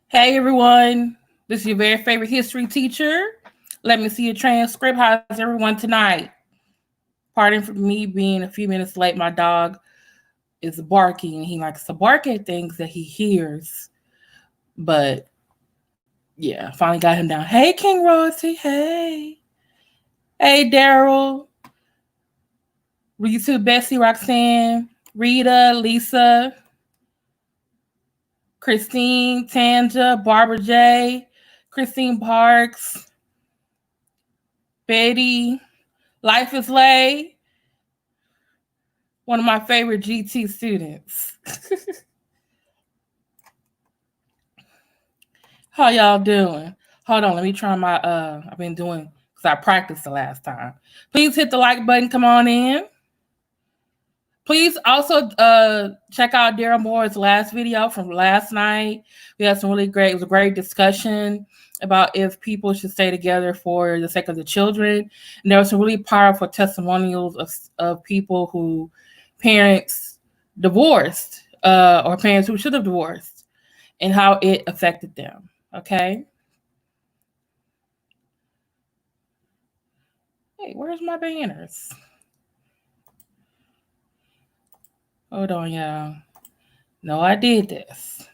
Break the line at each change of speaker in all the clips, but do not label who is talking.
Hey everyone, this is your very favorite history teacher. Let me see your transcript. How's everyone tonight? Pardon for me being a few minutes late. My dog is barking. He likes to bark at things that he hears. But yeah, finally got him down. Hey King Royalty. Hey. Hey Darryl. YouTube Bessie, Roxanne, Rita, Lisa, Christine, Tanja, Barbara J, Christine Parks, Betty, Life is Lay, one of my favorite GT students. How y'all doing? Hold on, let me try my I've been doing because I practiced the last time. Please hit the like button, come on in. Please also check out Darryl Moore's last video from last night. We had some really great, it was a great discussion about if people should stay together for the sake of the children. And there were some really powerful testimonials of people who parents divorced or parents who should have divorced and how it affected them. Okay. Hey, where's my banners? Hold on, y'all. No, I did this.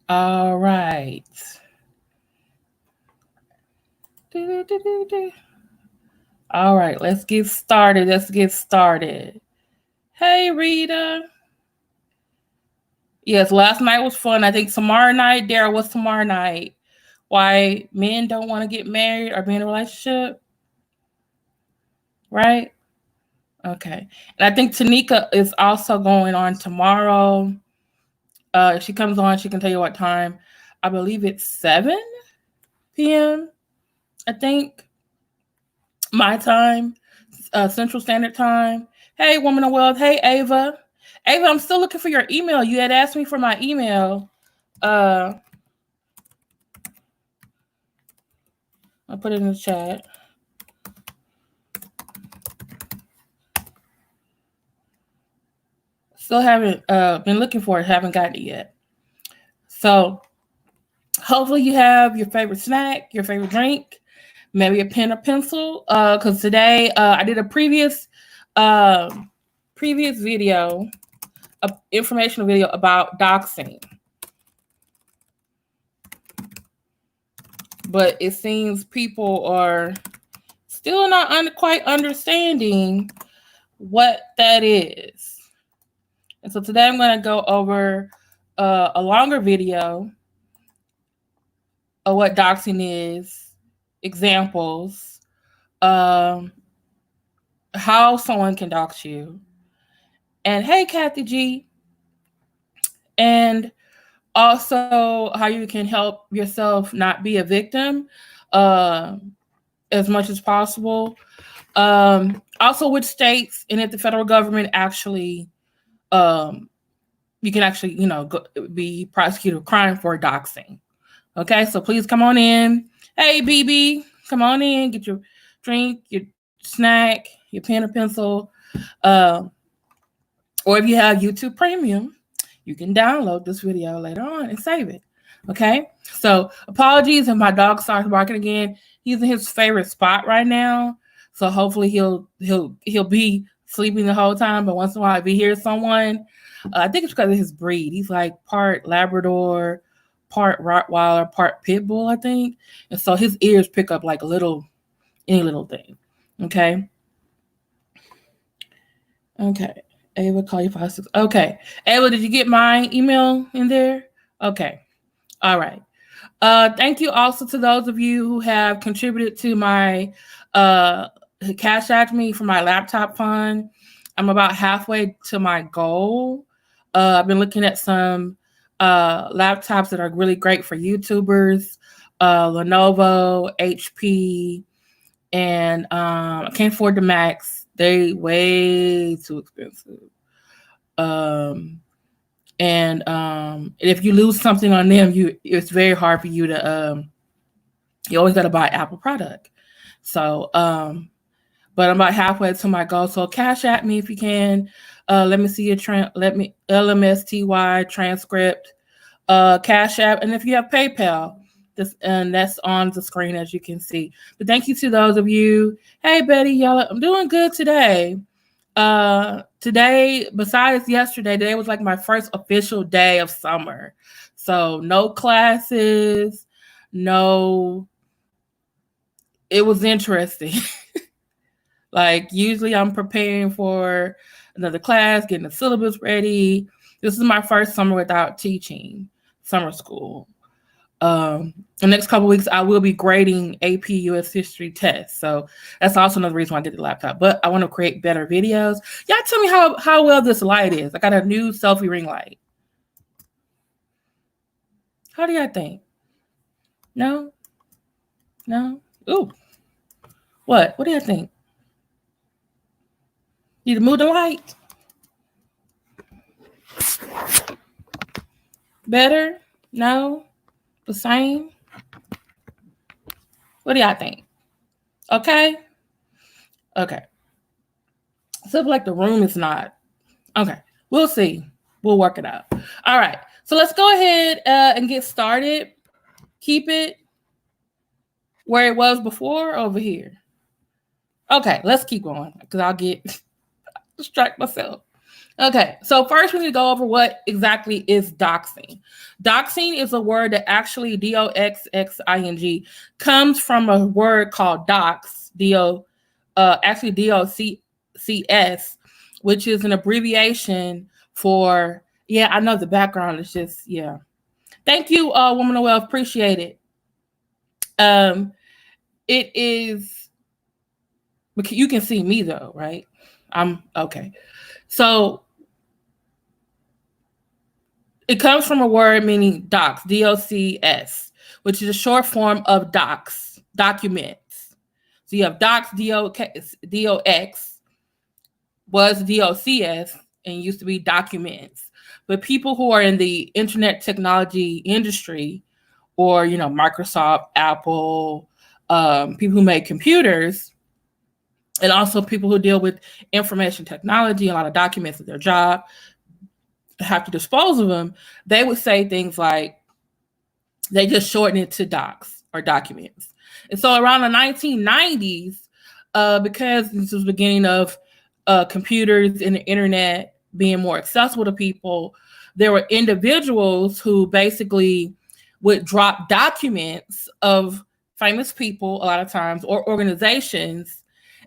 All right. All right, let's get started. Hey, Rita. Yes, last night was fun. I think tomorrow night, Darryl, what's tomorrow night? Why men don't want to get married or be in a relationship? Right? Okay. And I think Tanika is also going on tomorrow. If she comes on, she can tell you what time. I believe it's 7 p.m. I think my time, Central Standard Time. Hey, woman of wealth. Hey, Ava. Ava, I'm still looking for your email. You had asked me for my email. I'll put it in the chat. Still haven't been looking for it. Haven't gotten it yet. So hopefully you have your favorite snack, your favorite drink, maybe a pen or pencil. Because today I did a previous video, a informational video about doxing. But it seems people are still not quite understanding what that is. And so today I'm going to go over a longer video of what doxing is, examples, how someone can dox you. And hey, Kathy G. And also how you can help yourself not be a victim as much as possible. Also, which states and if the federal government actually, you can actually, be prosecuted for crime for doxing. Okay, so please come on in. Hey, BB, come on in, get your drink, your snack, your pen or pencil. Or if you have YouTube Premium, you can download this video later on and save it. Okay, so apologies if my dog starts barking again. He's in his favorite spot right now, so hopefully he'll be sleeping the whole time. But once in a while, if he hears someone, I think it's because of his breed. He's like part Labrador, part Rottweiler, part Pit Bull, I think, and so his ears pick up like any little thing. Okay. Okay. Ava, call you 56. Okay. Ava, did you get my email in there? Okay. All right. Thank you also to those of you who have contributed to my Cash App me for my laptop fund. I'm about halfway to my goal. I've been looking at some laptops that are really great for YouTubers, Lenovo, HP, and I can't afford the Macs. They way too expensive. And if you lose something on them, it's very hard for you to you always got to buy Apple product. So but I'm about halfway to my goal. So Cash App me if you can. Let me see your LMSTY Transcript, Cash App, and if you have PayPal, and that's on the screen as you can see. But thank you to those of you. Hey, Betty, y'all, I'm doing good today. Today, besides yesterday, today was like my first official day of summer. So no classes, it was interesting. Like usually I'm preparing for another class, getting the syllabus ready. This is my first summer without teaching, summer school. The next couple of weeks, I will be grading AP US history tests. So that's also another reason why I get the laptop. But I want to create better videos. Y'all tell me how well this light is. I got a new selfie ring light. How do y'all think? No? Ooh. What do you think? Need to move the light? Better? No? The same? What do y'all think? Okay? Okay. So like the room is not. Okay. We'll see. We'll work it out. All right. So let's go ahead and get started. Keep it where it was before over here. Okay. Let's keep going because I'll get distract myself. Okay, so first we need to go over what exactly is doxing. Doxing is a word that actually DOXXING comes from a word called dox, actually DOCCS, which is an abbreviation for, yeah, I know the background is just, yeah. Thank you, Woman of Wealth, appreciate it. It is, you can see me though, right? I'm okay. So it comes from a word meaning docs, DOCS, which is a short form of docs, documents. So you have docs, DOX, was DOCS, and used to be documents. But people who are in the internet technology industry, or Microsoft, Apple, people who make computers, and also people who deal with information technology, a lot of documents at their job, have to dispose of them, they would say things like, they just shorten it to docs or documents. And so around the 1990s, because this was the beginning of computers and the internet being more accessible to people, there were individuals who basically would drop documents of famous people a lot of times, or organizations,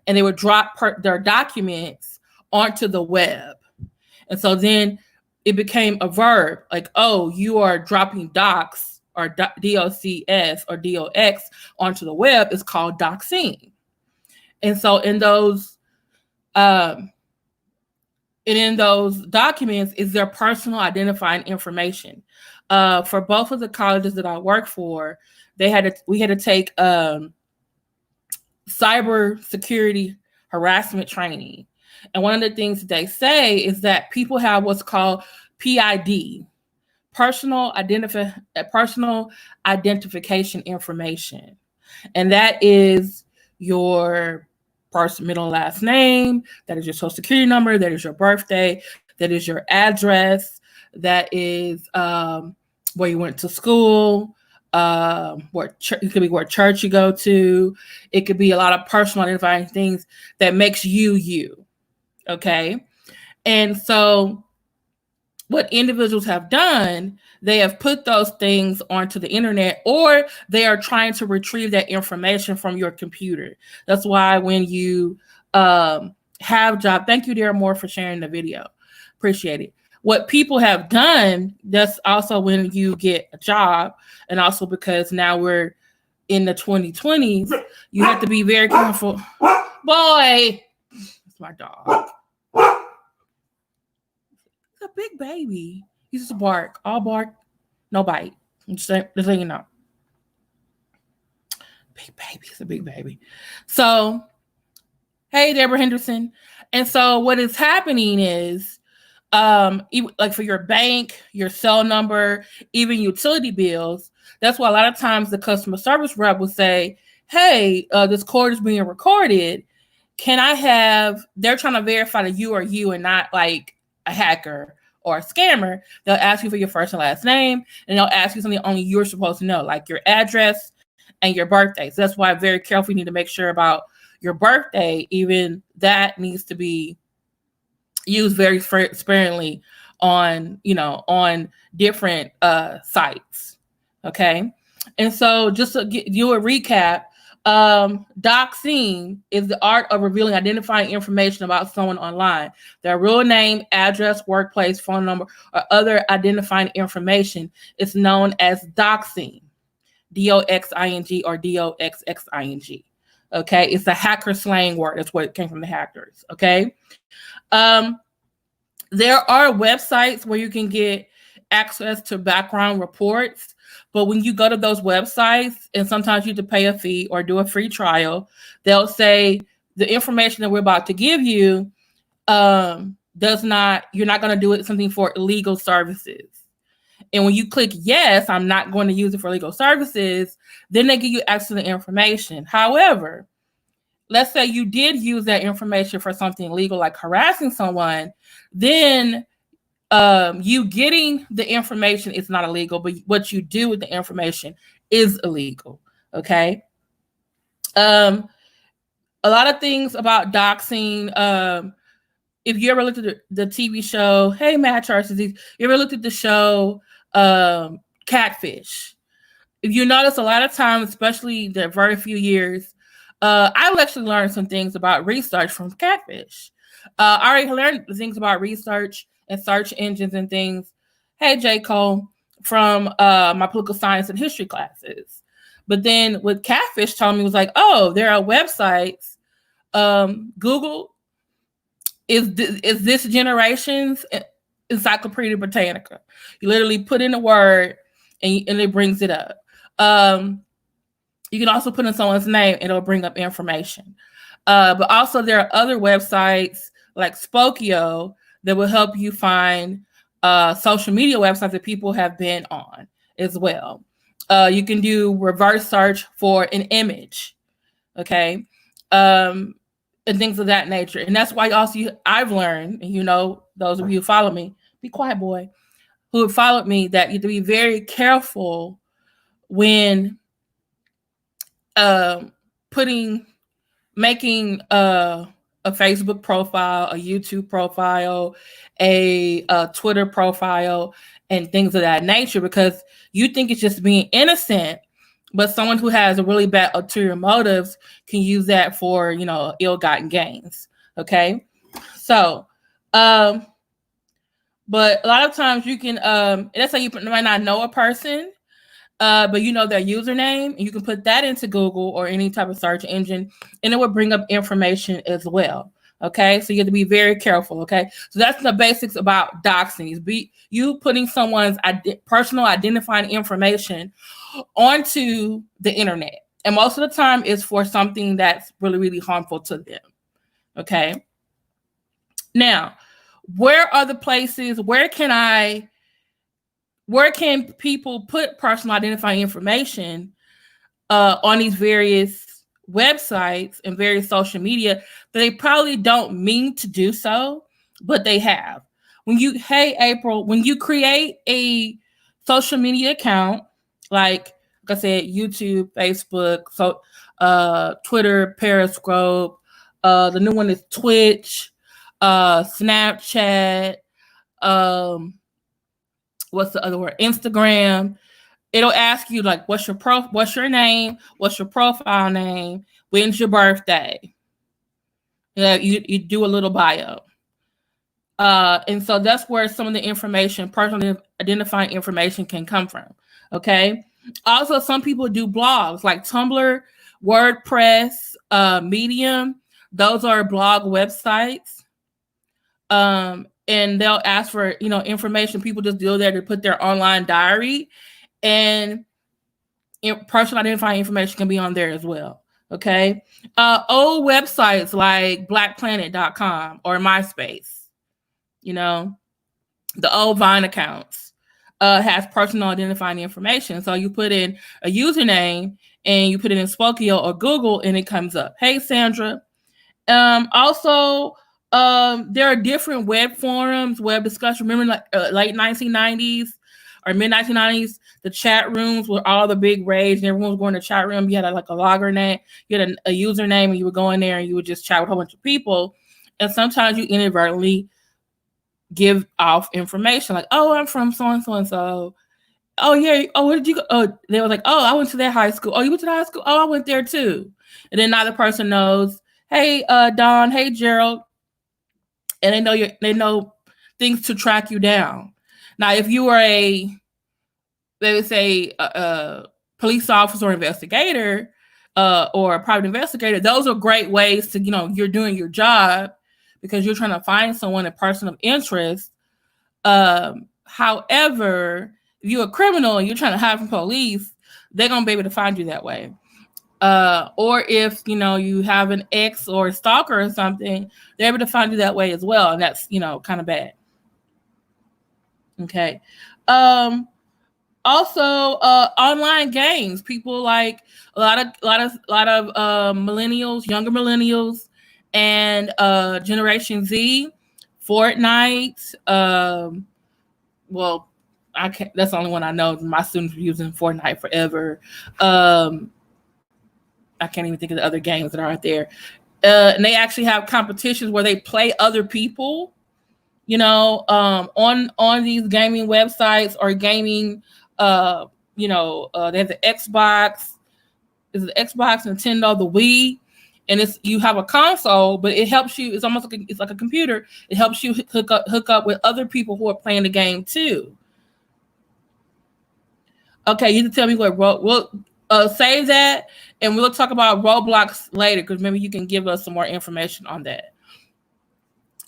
and they would drop their documents onto the web. And so then it became a verb, like, oh, you are dropping docs or DOCS or DOX onto the web is called doxing. And so in those documents is their personal identifying information. For both of the colleges that I work for, we had to take cyber security harassment training. And one of the things that they say is that people have what's called PID, personal identification information. And that is your first, middle, and last name. That is your social security number. That is your birthday. That is your address. That is where you went to school. It could be what church you go to. It could be a lot of personal identifying things that makes you. Okay. And so what individuals have done, they have put those things onto the internet, or they are trying to retrieve that information from your computer. That's why when you have job, thank you, Darryl Moore, for sharing the video. Appreciate it. What people have done, that's also when you get a job, and also because now we're in the 2020s, you have to be very careful. Boy, it's my dog. He's a big baby. He's just bark. All bark, no bite. Just letting you know. Big baby. It's a big baby. So, hey, Deborah Henderson. And so what is happening is, like for your bank, your cell number, even utility bills, that's why a lot of times the customer service rep will say, hey, this call is being recorded. they're trying to verify that you are you and not like a hacker or a scammer. They'll ask you for your first and last name, and they'll ask you something only you're supposed to know, like your address and your birthday. So that's why very careful. You need to make sure about your birthday. Even that needs to be used very sparingly on, on different sites. Okay. And so just to do a recap, doxing is the art of revealing identifying information about someone online. Their real name, address, workplace, phone number, or other identifying information is known as doxing. DOXING or DOXXING. Okay, it's a hacker slang word. That's what it came from, the hackers. Okay, there are websites where you can get access to background reports, but when you go to those websites, and sometimes you have to pay a fee or do a free trial, they'll say the information that we're about to give you you're not going to do it something for illegal services. And when you click yes, I'm not going to use it for legal services, then they give you access to the information. However, let's say you did use that information for something illegal, like harassing someone, then you getting the information is not illegal, but what you do with the information is illegal. Okay. A lot of things about doxing. If you ever looked at the TV show, Hey Matt Charles Disease, you ever looked at the show Catfish? If you notice, a lot of times, especially the very few years, I've actually learned some things about research from Catfish. I already learned things about research and search engines and things. Hey, J. Cole, from my political science and history classes. But then what Catfish told me was like, oh, there are websites. Google is this generation's Encyclopedia Britannica. You literally put in a word and it brings it up. You can also put in someone's name and it'll bring up information. But also there are other websites like Spokio that will help you find social media websites that people have been on as well. You can do reverse search for an image, okay? And things of that nature. And that's why also I've learned, and those of you who follow me, be quiet, boy, who have followed me, that you have to be very careful when making a Facebook profile, a YouTube profile, a Twitter profile, and things of that nature, because you think it's just being innocent, but someone who has a really bad ulterior motives can use that for, ill-gotten gains. Okay. So, but a lot of times you can, that's how you might not know a person, but you know their username, and you can put that into Google or any type of search engine, and it will bring up information as well. Okay, so you have to be very careful. Okay, so that's the basics about doxing: is you putting someone's personal identifying information onto the internet, and most of the time it's for something that's really, really harmful to them. Okay. Now, where are the places? Where can people put personal identifying information on these various websites and various social media that they probably don't mean to do so, but they have? Hey, April, when you create a social media account, like I said, YouTube, Facebook, Twitter, Periscope, the new one is Twitch, Snapchat, what's the other word? Instagram. It'll ask you like, what's your name? What's your profile name? When's your birthday? You do a little bio. And so that's where some of the information, personal identifying information, can come from. Okay. Also, some people do blogs like Tumblr, WordPress, Medium. Those are blog websites. And they'll ask for, information. People just go there to put their online diary, and personal identifying information can be on there as well. Okay. Old websites like blackplanet.com or MySpace, the old Vine accounts has personal identifying information. So you put in a username and you put it in Spokio or Google and it comes up. Hey, Sandra. Also, there are different web forums, web discussion. Remember, like late 1990s or mid 1990s, the chat rooms were all the big rage, and everyone was going to chat room. You had like a logger name, you had a username, and you would go in there and you would just chat with a whole bunch of people. And sometimes you inadvertently give off information like, "Oh, I'm from so and so and so." Oh yeah. Oh, where did you go? Oh, they were like, "Oh, I went to that high school." "Oh, you went to the high school?" "Oh, I went there too." And then now the person knows, "Hey, Don. Hey, Gerald," and they know things to track you down. Now, if you are they would say, a police officer or investigator, or a private investigator, those are great ways to, you're doing your job because you're trying to find someone, a person of interest. However, if you're a criminal and you're trying to hide from police, they're gonna be able to find you that way. Or if you have an ex or a stalker or something, they're able to find you that way as well, and that's kind of bad. Okay. Also, online games. People like a lot of millennials, younger millennials, and Generation Z, Fortnite. Well, I can't. That's the only one I know. My students were using Fortnite forever. I can't even think of the other games that are out there. And they actually have competitions where they play other people. On these gaming websites or gaming. They have the Xbox. Is the Xbox, Nintendo, the Wii, and you have a console, but it helps you. It's almost like it's like a computer. It helps you hook up with other people who are playing the game too. Okay, you can tell me what we'll save that, and we'll talk about Roblox later because maybe you can give us some more information on that.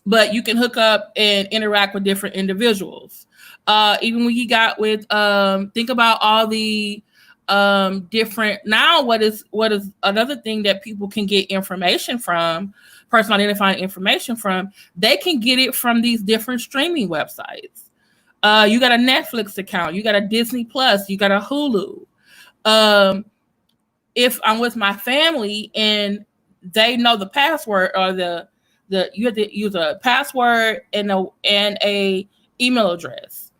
But you can hook up and interact with different individuals. Even when you got with think about all the different. Now what is another thing that people can get information from, personal identifying information from, they can get it from these different streaming websites. You got a Netflix account, you got a Disney Plus, you got a Hulu. If I'm with my family and they know the password, or you have to use a password and a email address.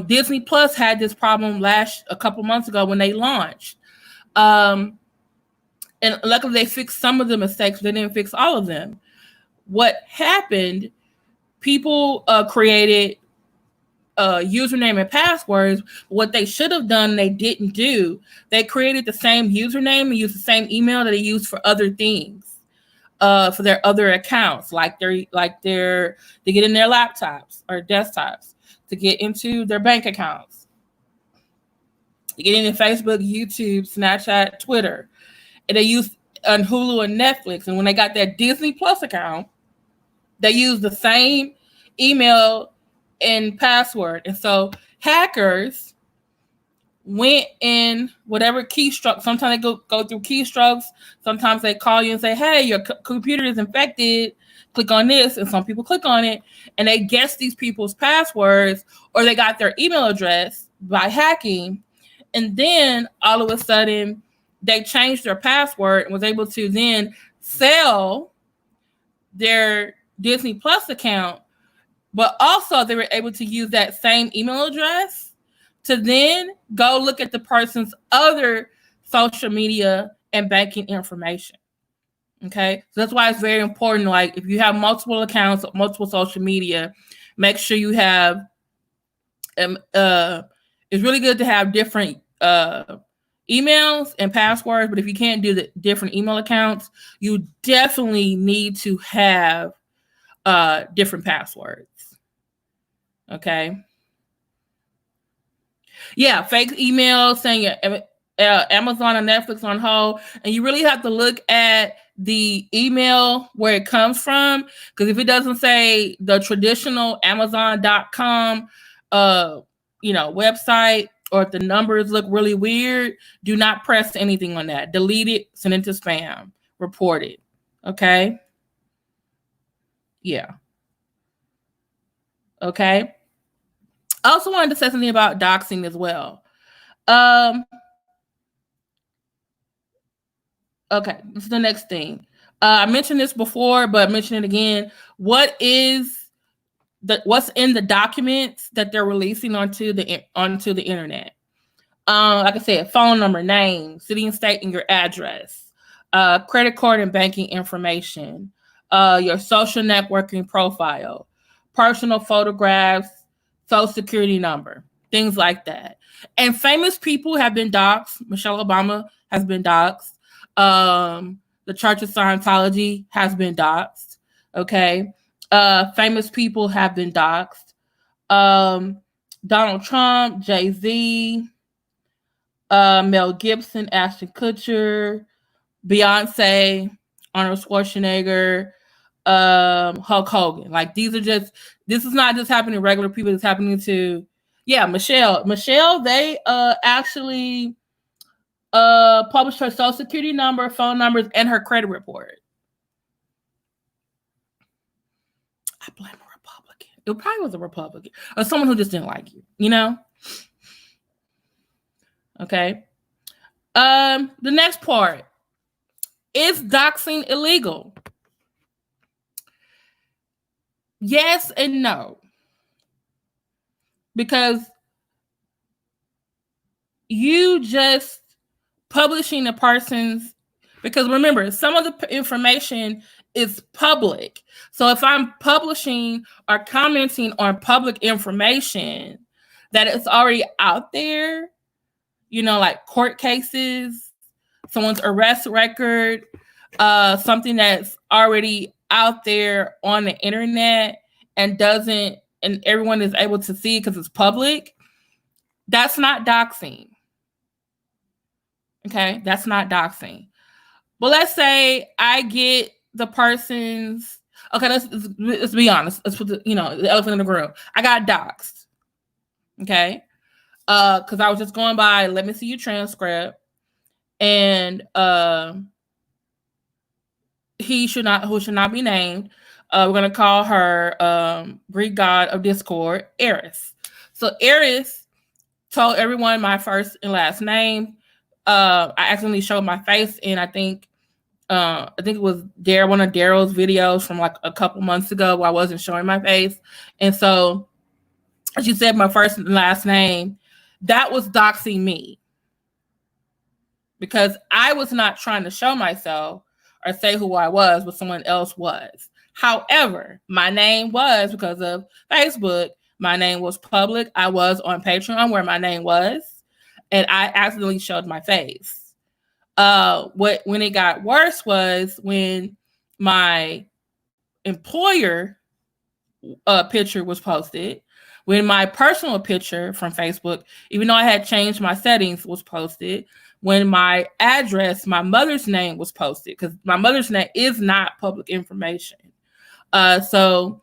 Disney Plus had this problem a couple months ago when they launched. And luckily they fixed some of the mistakes, but they didn't fix all of them. What happened, people created username and passwords. What they should have done, they didn't do. They created the same username and used the same email that they used for other things, for their other accounts, like they get in their laptops or desktops, to get into their bank accounts, to get into Facebook, YouTube, Snapchat, Twitter, and they use on Hulu and Netflix. And when they got that Disney Plus account, they use the same email and password. And so hackers went in whatever keystroke. Sometimes they go through keystrokes. Sometimes they call you and say, "Hey, your computer is infected. Click on this." And some people click on it and they guess these people's passwords, or they got their email address by hacking. And then all of a sudden they changed their password and was able to then sell their Disney Plus account. But also they were able to use that same email address to then go look at the person's other social media and banking information. Okay, so that's why it's very important. Like if you have multiple accounts, multiple social media, make sure you have. It's really good to have different emails and passwords, but if you can't do the different email accounts, you definitely need to have different passwords. Okay. Yeah, fake emails saying Amazon and Netflix on hold, and you really have to look at the email where it comes from, because if it doesn't say the traditional Amazon.com website, or if the numbers look really weird, do not press anything on that. Delete it, send it to spam, report it. Okay? Yeah. Okay. I also wanted to say something about doxing as well. Okay, this is the next thing. I mentioned this before, but mention it again. What's in the documents that they're releasing onto the internet? Like I said, phone number, name, city and state, and your address, credit card and banking information, your social networking profile, personal photographs, social security number, things like that. And famous people have been doxxed. Michelle Obama has been doxxed. The Church of Scientology has been doxxed. Okay. Famous people have been doxxed. Donald Trump, Jay-Z, Mel Gibson, Ashton Kutcher, Beyonce, Arnold Schwarzenegger, Hulk Hogan. Like this is not just happening to regular people, it's happening to Michelle. They actually published her social security number, phone numbers, and her credit report. I blame a Republican. It probably was a Republican or someone who just didn't like you, you know? Okay. The next part, is doxing illegal? Yes and no. Because you just publishing a person's, because remember, some of the information is public. So if I'm publishing or commenting on public information that is already out there, you know, like court cases, someone's arrest record, something that's already out there on the internet and everyone is able to see because it's public, that's not doxing. Okay, that's not doxing. But let's say I get the person's, okay, let's be honest. Let's put the elephant in the room. I got doxed. Okay. Because I was just going by, let me see your transcript. And who should not be named. We're gonna call her Greek god of discord, Eris. So Eris told everyone my first and last name. I accidentally showed my face, and I think it was one of Darryl's videos from like a couple months ago where I wasn't showing my face. And so she said my first and last name. That was doxing me because I was not trying to show myself or say who I was, but someone else was. However, my name was, because of Facebook, my name was public. I was on Patreon where my name was, and I accidentally showed my face. When it got worse was when my employer picture was posted, when my personal picture from Facebook, even though I had changed my settings, was posted, when my address, my mother's name was posted, because my mother's name is not public information. So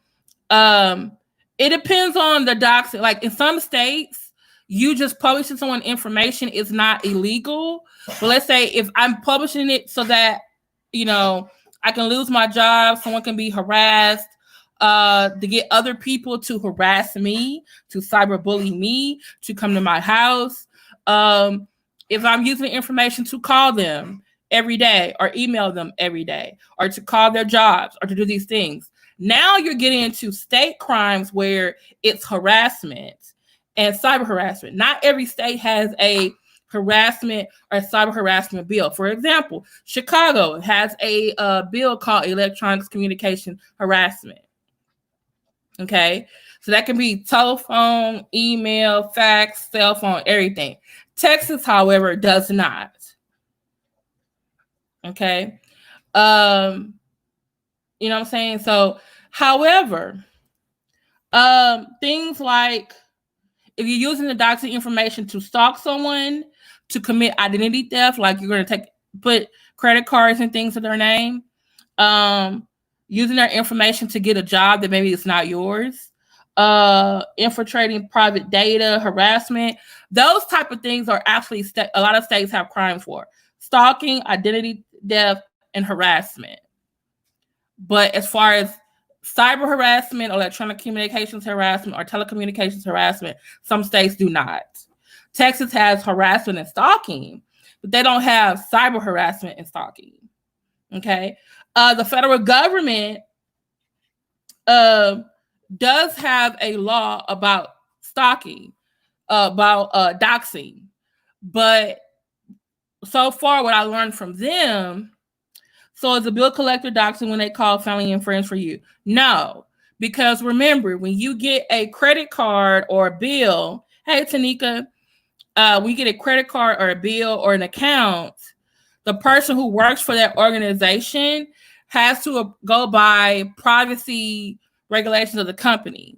it depends on the doxing. Like in some states, you just publishing someone information is not illegal. But let's say if I'm publishing it so that, I can lose my job, someone can be harassed, to get other people to harass me, to cyberbully me, to come to my house. If I'm using the information to call them every day or email them every day or to call their jobs or to do these things, now you're getting into state crimes where it's harassment and cyber harassment. Not every state has a harassment or cyber harassment bill. For example, Chicago has a bill called electronic communication harassment. Okay, so that can be telephone, email, fax, cell phone, everything. Texas, however, does not. Okay, you know what I'm saying? So, however, things like if you're using the doxing information to stalk someone, to commit identity theft, like you're going to put credit cards and things to their name, using their information to get a job that maybe it's not yours, infiltrating private data, harassment, those type of things are actually a lot of states have crime for: stalking, identity theft, and harassment. But as far as cyber harassment, electronic communications harassment, or telecommunications harassment, some states do not. Texas has harassment and stalking, but they don't have cyber harassment and stalking. Okay. The federal government does have a law about stalking, about doxing. But so far, what I learned from them, so is a bill collector doxing when they call family and friends for you? No, because remember, when you get a credit card or a bill, hey, Tanika, we get a credit card or a bill or an account, the person who works for that organization has to go by privacy regulations of the company.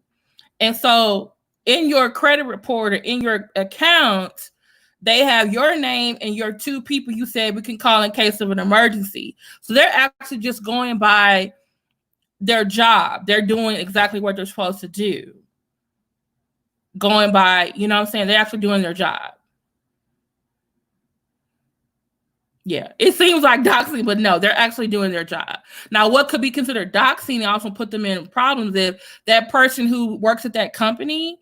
And so in your credit report or in your account, they have your name and your two people you said we can call in case of an emergency. So they're actually just going by their job. They're doing exactly what they're supposed to do. Going by, you know what I'm saying? They're actually doing their job. Yeah, it seems like doxing, but no, they're actually doing their job. Now, what could be considered doxing and also put them in problems if that person who works at that company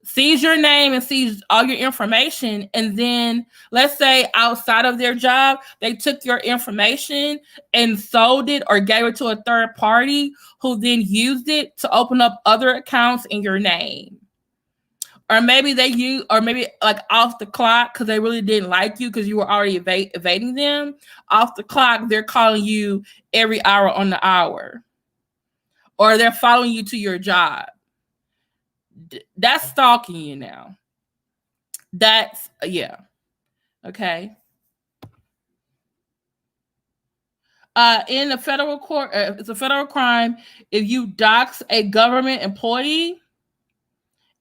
sees your name and sees all your information, and then let's say outside of their job, they took your information and sold it or gave it to a third party who then used it to open up other accounts in your name. Or maybe they use, or maybe like off the clock because they really didn't like you because you were already evading them. Off the clock, they're calling you every hour on the hour. Or they're following you to your job. That's stalking you now. That's, yeah. Okay. In the federal court, it's a federal crime if you dox a government employee,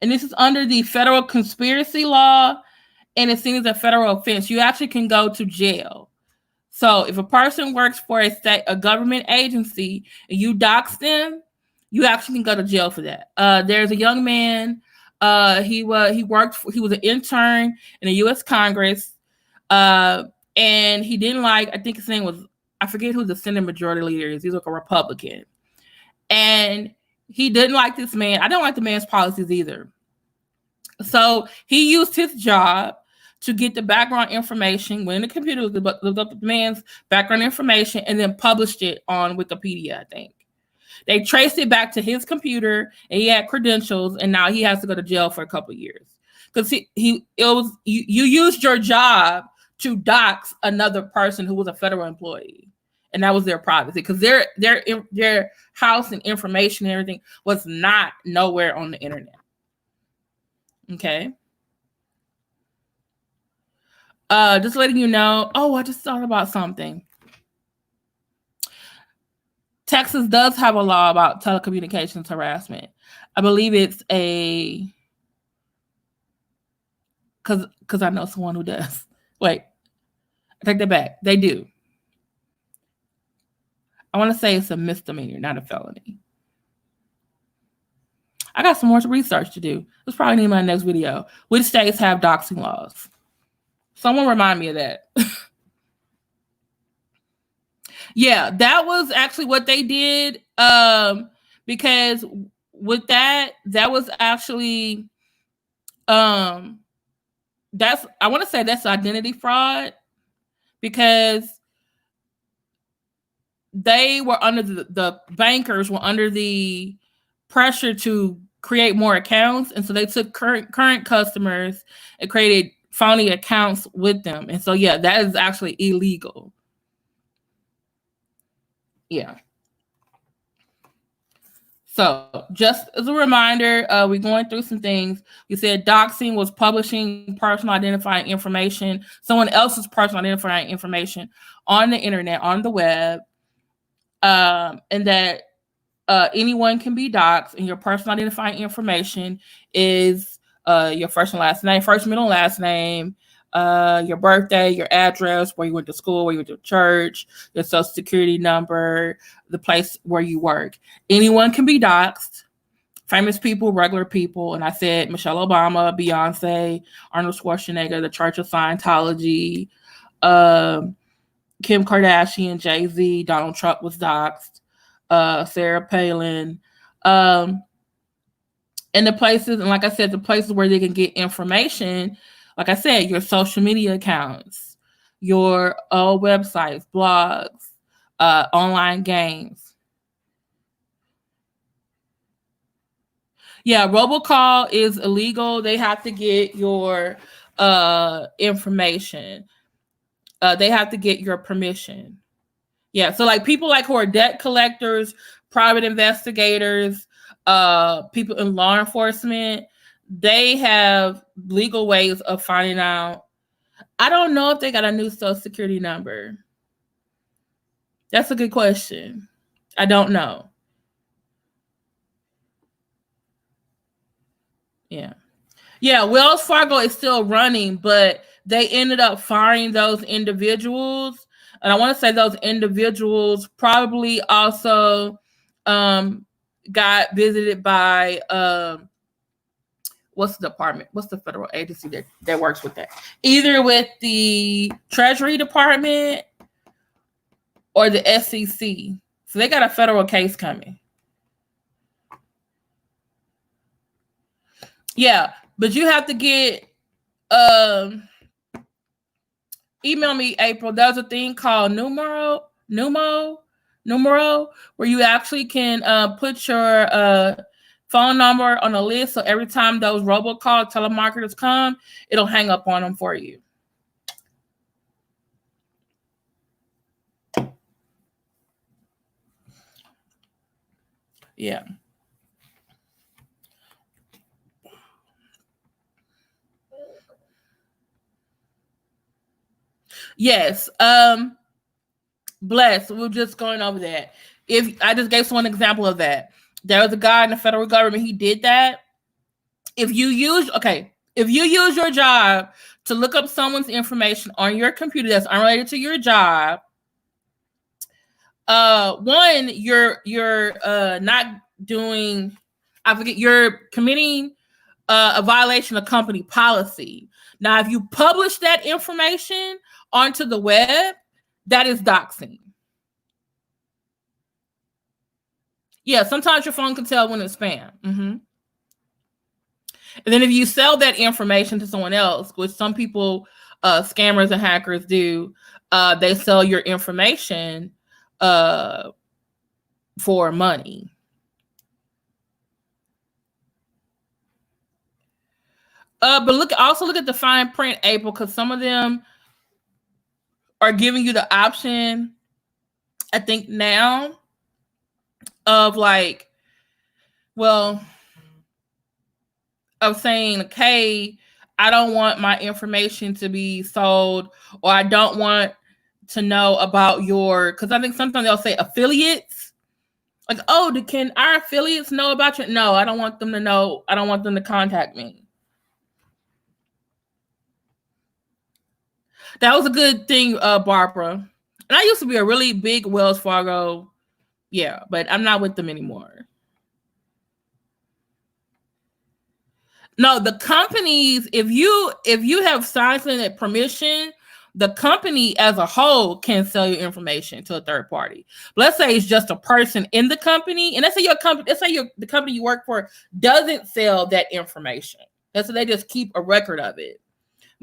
and this is under the federal conspiracy law, and it's seen as a federal offense. You actually can go to jail. So if a person works for a government agency and you dox them, you actually can go to jail for that. There's a young man. He was an intern in the U.S. Congress, and he didn't like. I think his name was, I forget who the Senate Majority Leader is. He's like a Republican, and he didn't like this man. I don't like the man's policies either. So he used his job to get the background information, went in the computer, looked up the man's background information, and then published it on Wikipedia, I think. They traced it back to his computer, and he had credentials, and now he has to go to jail for a couple of years. Because you used your job to dox another person who was a federal employee. And that was their privacy, because their house and information and everything was not nowhere on the internet. Okay. Just letting you know. Oh, I just thought about something. Texas does have a law about telecommunications harassment. I believe it's because I know someone who does. Wait, I take that back. They do. I want to say it's a misdemeanor, not a felony. I got some more research to do. It's probably in my next video. Which states have doxing laws? Someone remind me of that. Yeah, that was actually what they did. Because with that was actually I want to say that's identity fraud, because they were under the bankers were under the pressure to create more accounts, and so they took current customers and created phony accounts with them, and so yeah, that is actually illegal. Yeah. So just as a reminder, we're going through some things. We said doxing was publishing personal identifying information, someone else's personal identifying information on the internet, on the web, and that anyone can be doxed, and your personal identifying information is your first and last name, first, middle, last name, your birthday, your address, where you went to school, where you went to church, your social security number, the place where you work. Anyone can be doxed. Famous people, regular people, and I said Michelle Obama, Beyonce, Arnold Schwarzenegger, the Church of Scientology, Kim Kardashian, Jay-Z, Donald Trump was doxed. Sarah Palin, and the places, and like I said, the places where they can get information, like I said, your social media accounts, your websites, blogs, online games. Yeah, robocall is illegal. They have to get your information. They have to get your permission. Yeah, so like people like who are debt collectors, private investigators, people in law enforcement, they have legal ways of finding out. I don't know if they got a new social security number. That's a good question. I don't know. Yeah. Yeah, Wells Fargo is still running, but they ended up firing those individuals. And I want to say those individuals probably also got visited by what's the department? What's the federal agency that works with that? Either with the Treasury Department or the SEC. So they got a federal case coming. Yeah, but you have to get email me, April. There's a thing called Numero, where you actually can put your phone number on a list. So every time those robocall telemarketers come, it'll hang up on them for you. Yeah. Yes. Bless. We're just going over that. If I just gave one example of that. There was a guy in the federal government, he did that. If you use your job to look up someone's information on your computer that's unrelated to your job, one, you're not doing, you're committing a violation of company policy. Now, if you publish that information onto the web, that is doxing. Yeah, sometimes your phone can tell when it's spam. Mm-hmm. And then if you sell that information to someone else, which some people, scammers and hackers do, they sell your information for money. But also look at the fine print, April, because some of them are giving you the option, I think now, of like, well, of saying, okay, I don't want my information to be sold, or I don't want to know about your, because I think sometimes they'll say affiliates. Like, oh, can our affiliates know about you? No, I don't want them to know. I don't want them to contact me. That was a good thing, Barbara. And I used to be a really big Wells Fargo. Yeah, but I'm not with them anymore. No, the companies, if you have signed that permission, the company as a whole can sell your information to a third party. But let's say it's just a person in the company, and let's say the company you work for doesn't sell that information. That's so they just keep a record of it.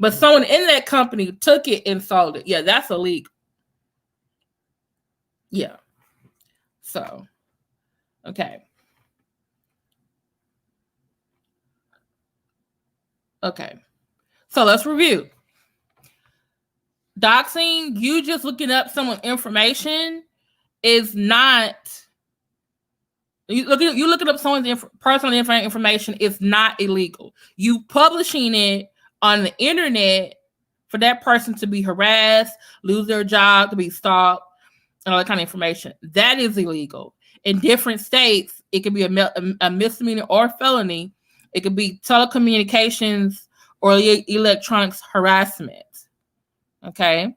But someone in that company took it and sold it. Yeah, that's illegal. Yeah. So, okay. Okay. So let's review. Doxing, you just looking up someone's information is not. You looking up someone's personal information is not illegal. You publishing it on the internet for that person to be harassed, lose their job, to be stalked, and all that kind of information, that is illegal. In different states, it could be a misdemeanor or felony. It could be telecommunications or electronics harassment. Okay.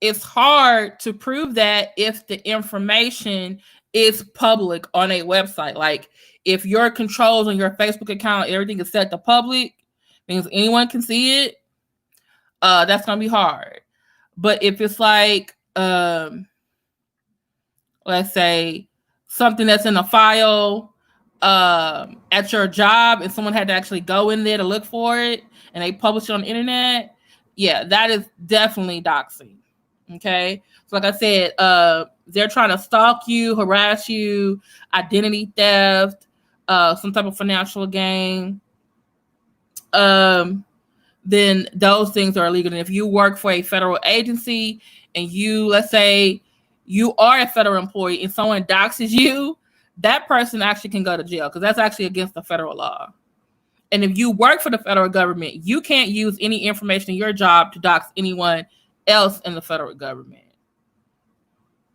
It's hard to prove that if the information is public on a website. Like if your controls on your Facebook account, everything is set to public, means anyone can see it. That's gonna be hard. But if it's like, let's say something that's in a file at your job, and someone had to actually go in there to look for it, and they publish it on the internet, yeah, that is definitely doxing. Okay. So like I said, they're trying to stalk you, harass you, identity theft, some type of financial gain. Then those things are illegal. And if you work for a federal agency and let's say you are a federal employee and someone doxes you, that person actually can go to jail because that's actually against the federal law. And if you work for the federal government, you can't use any information in your job to dox anyone else in the federal government.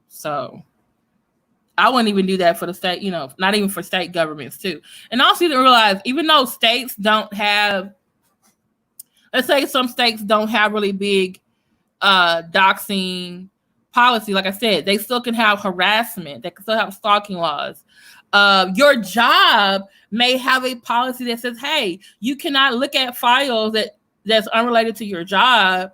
So I wouldn't even do that for the state, not even for state governments too. And also you didn't realize, even though states don't have, let's say some states don't have really big doxing policy, like I said, they still can have harassment. They can still have stalking laws. Your job may have a policy that says, hey, you cannot look at files that's unrelated to your job,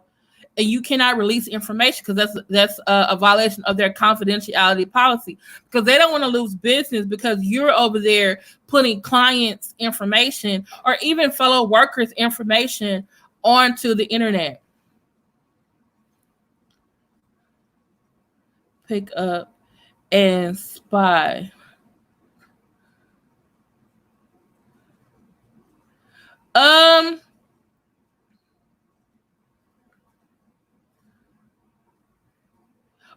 and you cannot release information because that's a violation of their confidentiality policy, because they don't want to lose business because you're over there putting clients' information or even fellow workers' information onto the internet. Pick up and spy.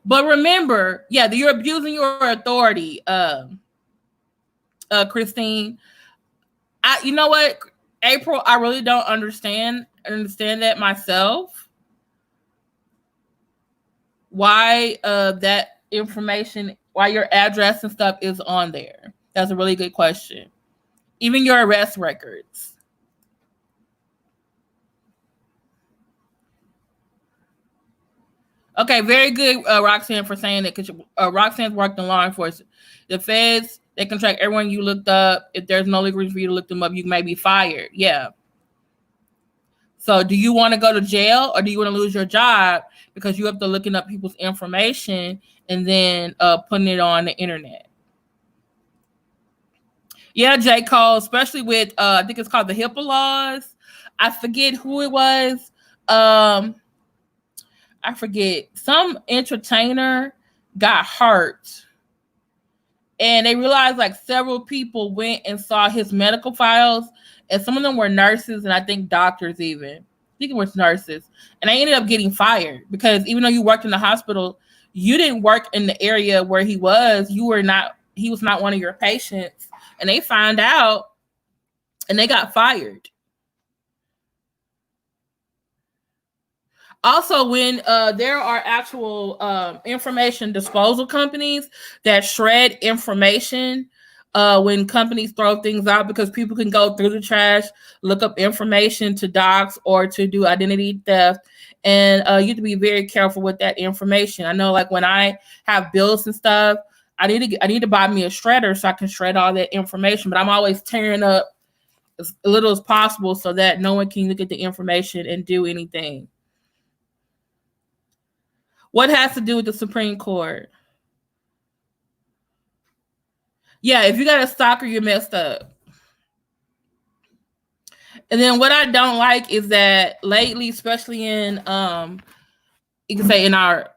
But remember, you're abusing your authority, Christine. You know what, April, I really don't understand that myself. Why that information, why your address and stuff is on there? That's a really good question. Even your arrest records. Okay, very good, Roxanne, for saying that, because Roxanne's worked in law enforcement. The feds, they can track everyone you looked up. If there's no legal reason for you to look them up, you may be fired. Yeah. So do you want to go to jail, or do you want to lose your job because you have to looking up people's information and then putting it on the internet? Yeah, J. Cole, especially with, I think it's called the HIPAA laws. I forget who it was. I forget. Some entertainer got hurt, and they realized like several people went and saw his medical files, and some of them were nurses and I think doctors even. I think it was nurses. And they ended up getting fired because even though you worked in the hospital, you didn't work in the area where he was. He was not one of your patients. And they found out and they got fired. Also, when there are actual information disposal companies that shred information, when companies throw things out, because people can go through the trash, look up information to dox or to do identity theft, and you have to be very careful with that information. I know, like when I have bills and stuff, I need to buy me a shredder so I can shred all that information, but I'm always tearing up as little as possible so that no one can look at the information and do anything. What has to do with the Supreme Court? Yeah, if you got a stalker, you're messed up. And then what I don't like is that lately, especially in you can say in our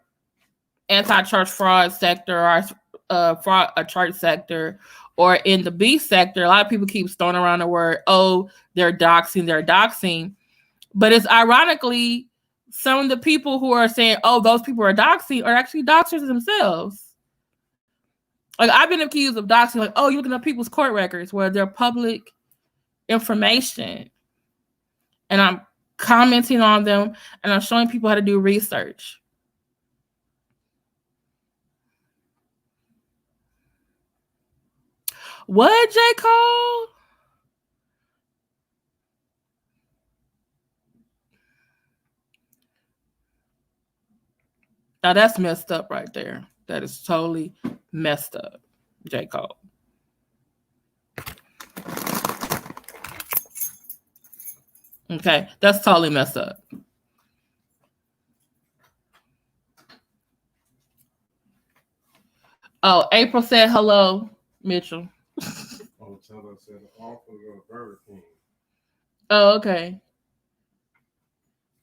anti-church fraud sector, our fraud church sector, or in the B sector, a lot of people keep throwing around the word, oh, they're doxing. But it's ironically, some of the people who are saying, oh, those people are doxing, are actually doxers themselves. Like, I've been accused of doxing, like, oh, you're looking at people's court records where they're public information. And I'm commenting on them, and I'm showing people how to do research. What, J. Cole? Now that's messed up right there. That is totally messed up, J. Cole. Okay, that's totally messed up. Oh, April said hello, Mitchell.
Oh, tell us said offer of Burger King.
Oh, okay.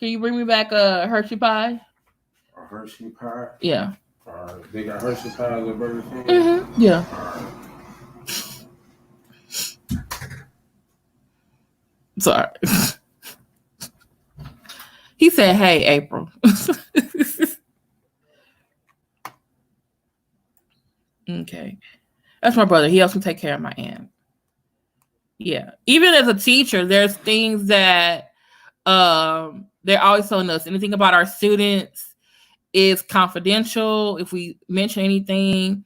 Can you bring me back a Hershey pie?
A Hershey pie.
Yeah.
They got Hershey pies at Burger King.
Mm-hmm. Yeah. Sorry. He said, "Hey, April." Okay. That's my brother. He helps me take care of my aunt. Yeah. Even as a teacher, there's things that they're always telling us. Anything about our students is confidential. If we mention anything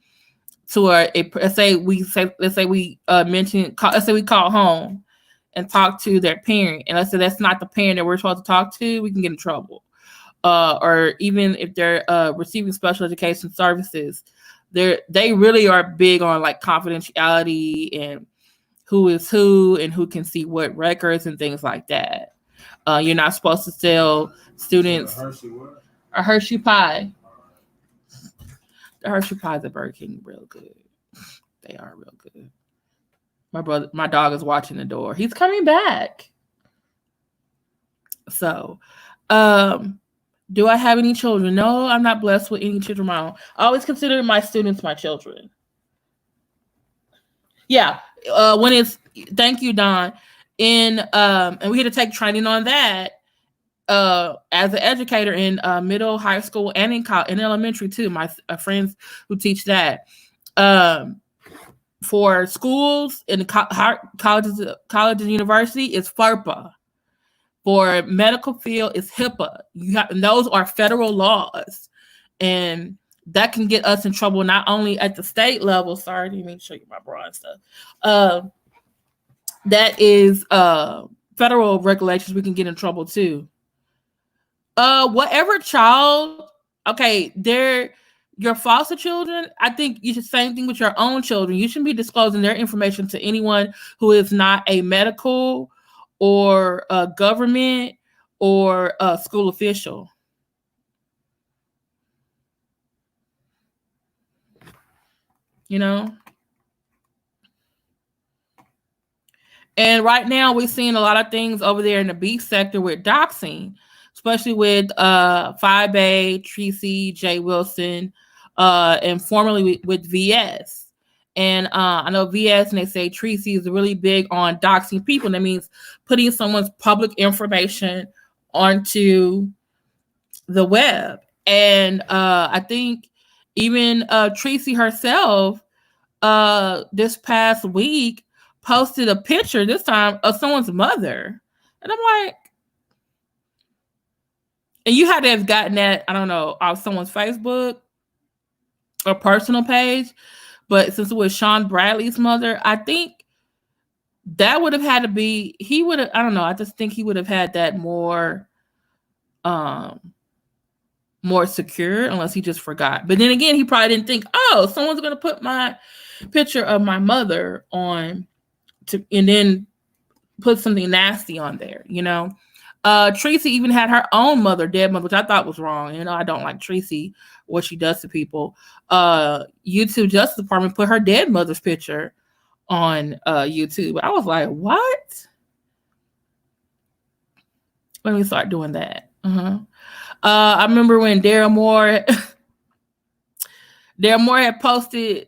to let's say we call home and talk to their parent, and let's say that's not the parent that we're supposed to talk to, we can get in trouble. Or even if they're receiving special education services, they really are big on like confidentiality and who is who and who can see what records and things like that. You're not supposed to tell students a Hershey pie. The Hershey pies at Burger King real good. They are real good. My dog is watching the door. He's coming back. So, do I have any children? No, I'm not blessed with any children of my own. I always consider my students my children. Yeah. Thank you, Don. And we had to take training on that. As an educator in middle, high school, and in elementary too. My friends who teach that. For schools and colleges and university, it's FERPA. For medical field, it's HIPAA. And those are federal laws, and that can get us in trouble not only at the state level. Sorry, I didn't even show you my bra and stuff. That is federal regulations. We can get in trouble too. Whatever child, okay, they're your foster children. I think you should same thing with your own children. You shouldn't be disclosing their information to anyone who is not a medical or a government or a school official. You know? And right now we're seeing a lot of things over there in the beef sector with doxing, especially with 5A, Tracy, J. Wilson, and formerly with VS. And I know VS and they say Tracy is really big on doxing people. And that means putting someone's public information onto the web. And I think even Tracy herself this past week posted a picture this time of someone's mother. And I'm like, and you had to have gotten that, I don't know, off someone's Facebook or personal page. But since it was Sean Bradley's mother, I think that would have had to be, he would have, I don't know, I just think he would have had that more secure, unless he just forgot. But then again, he probably didn't think, oh, someone's going to put my picture of my mother on and then put something nasty on there, you know? Tracy even had her own dead mother, which I thought was wrong. You know, I don't like Tracy, what she does to people. YouTube Justice Department put her dead mother's picture on YouTube. I was like, what? Let me start doing that. I remember when Darryl Moore had posted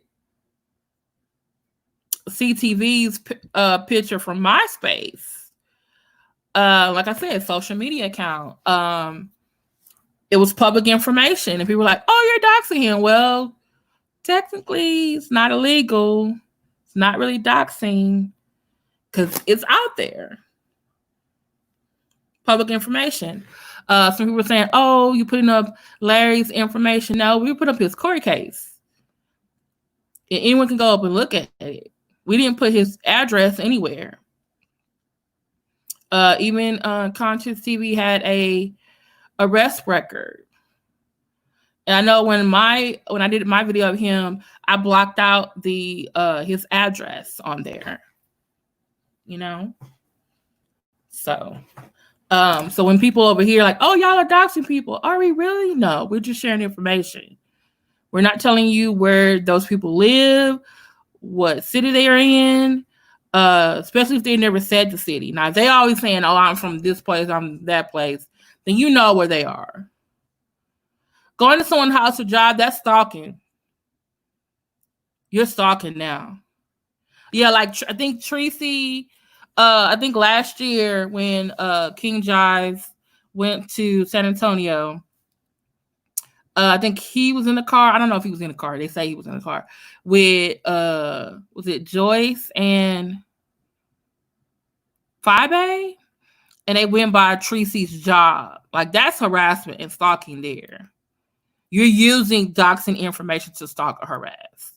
CTV's picture from MySpace. Like I said, social media account. It was public information, and people were like, "Oh, you're doxing him." Well, technically, it's not illegal. It's not really doxing because it's out there. Public information. Some people were saying, "Oh, you putting up Larry's information." No, we put up his court case. And anyone can go up and look at it. We didn't put his address anywhere. Even Conscious TV had a arrest record. And I know when I did my video of him, I blocked out the his address on there. You know? So when people over here like, oh, y'all are doxing people, are we really? No, we're just sharing information. We're not telling you where those people live, what city they are in, especially if they never said the city. Now, if they always saying, oh, I'm from this place, I'm that place, then you know where they are. Going to someone's house or job, that's stalking. You're stalking now. Yeah, like I think Tracy, I think last year when King Jive went to San Antonio, I think he was in the car. I don't know if he was in the car. They say he was in the car with was it Joyce and Fibe? And they went by Tracy's job. Like, that's harassment and stalking there. You're using doxing information to stalk or harass.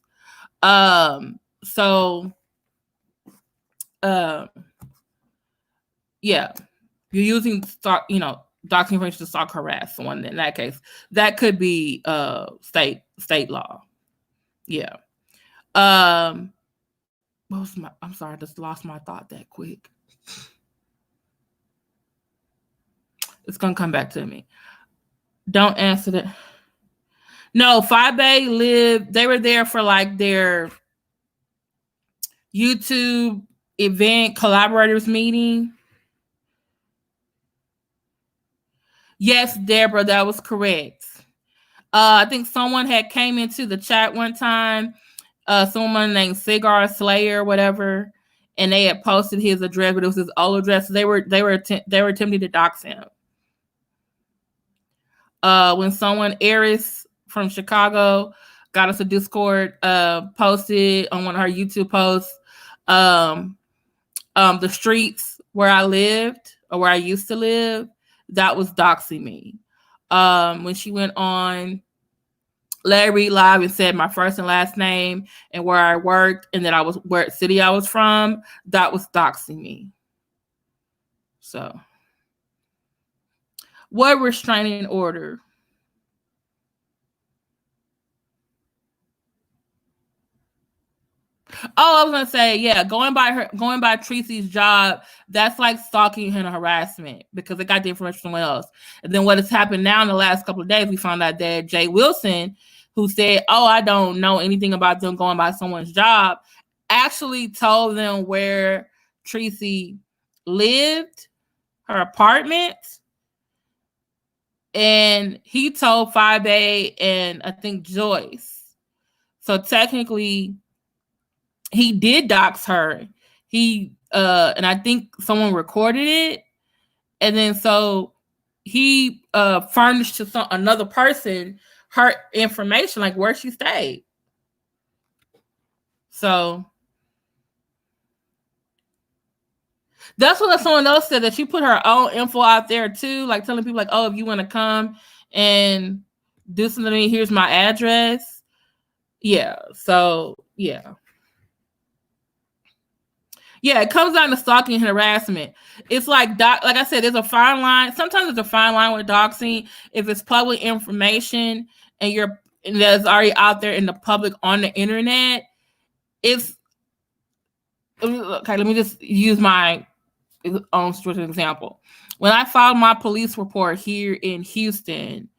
Yeah, you're using doxing information to stalk, harass someone. In that case, that could be state law. Yeah. What was I'm sorry, I just lost my thought that quick. It's gonna come back to me. Don't answer that. No, Fibe lived. They were there for like their YouTube event collaborators meeting. Yes, Deborah, that was correct. I think someone had came into the chat one time. Someone named Cigar Slayer, or whatever, and they had posted his address, but it was his old address. So they were attempting to dox him. When someone, Eris from Chicago, got us a Discord, posted on one of her YouTube posts, the streets where I lived or where I used to live, that was doxing me. When she went on Larry Live and said my first and last name and where I worked and that I was where city I was from, that was doxing me. So, what restraining order? Oh, I was gonna say, yeah, going by Tracy's job, that's like stalking and harassment because they got the information from someone else. And then what has happened now in the last couple of days, we found out that Jay Wilson, who said, "Oh, I don't know anything about them going by someone's job," actually told them where Tracy lived, her apartment, and he told Fibe and I think Joyce. So technically, he did dox her. He and I think someone recorded it, and then so he furnished to another person her information, like where she stayed. So that's what someone else said, that she put her own info out there too, like telling people like, "Oh, if you want to come and do something to me, here's my address." Yeah. So yeah. Yeah, it comes down to stalking and harassment. It's like I said, there's a fine line. Sometimes there's a fine line with doxing. If it's public information and that's already out there in the public on the internet, it's okay. Let me just use my own strict example. When I filed my police report here in Houston,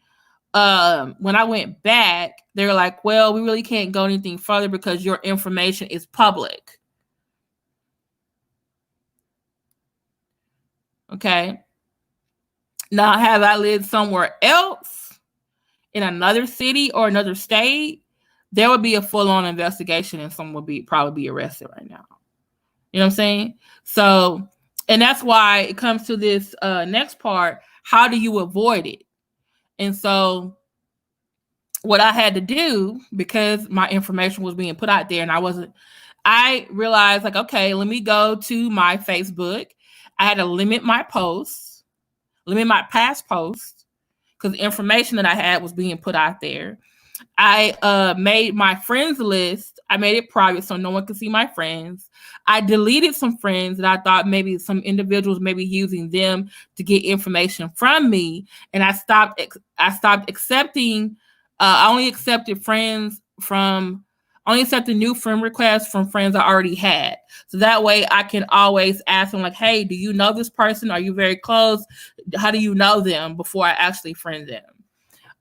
when I went back, they were like, "Well, we really can't go anything further because your information is public." Okay. Now, have I lived somewhere else in another city or another state, there would be a full-on investigation and someone would probably be arrested right now. You know what I'm saying? So, and that's why it comes to this next part. How do you avoid it? And so what I had to do, because my information was being put out there and I realized like, okay, let me go to my Facebook. I had to limit my posts, limit my past posts, because the information that I had was being put out there. I made my friends list. I made it private so no one could see my friends. I deleted some friends that I thought maybe some individuals may be using them to get information from me. And I stopped accepting. I only accepted new friend requests from friends I already had. So that way I can always ask them like, "Hey, do you know this person? Are you very close? How do you know them?" before I actually friend them.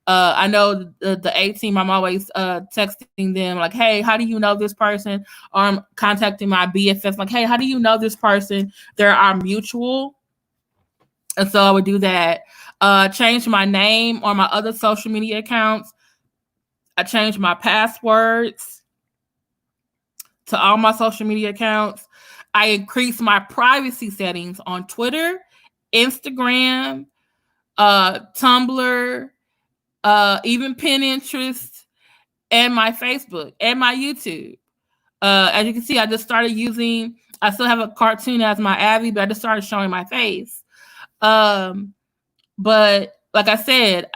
I know the A team, I'm always texting them like, "Hey, how do you know this person?" Or I'm contacting my BFFs like, "Hey, how do you know this person? They're our mutual." And so I would do that. Change my name on my other social media accounts. I changed my passwords to all my social media accounts. I increased my privacy settings on Twitter, Instagram, Tumblr, even Pinterest, and my Facebook and my YouTube. As you can see, I just started using. I still have a cartoon as my Abby, but I just started showing my face. But like I said,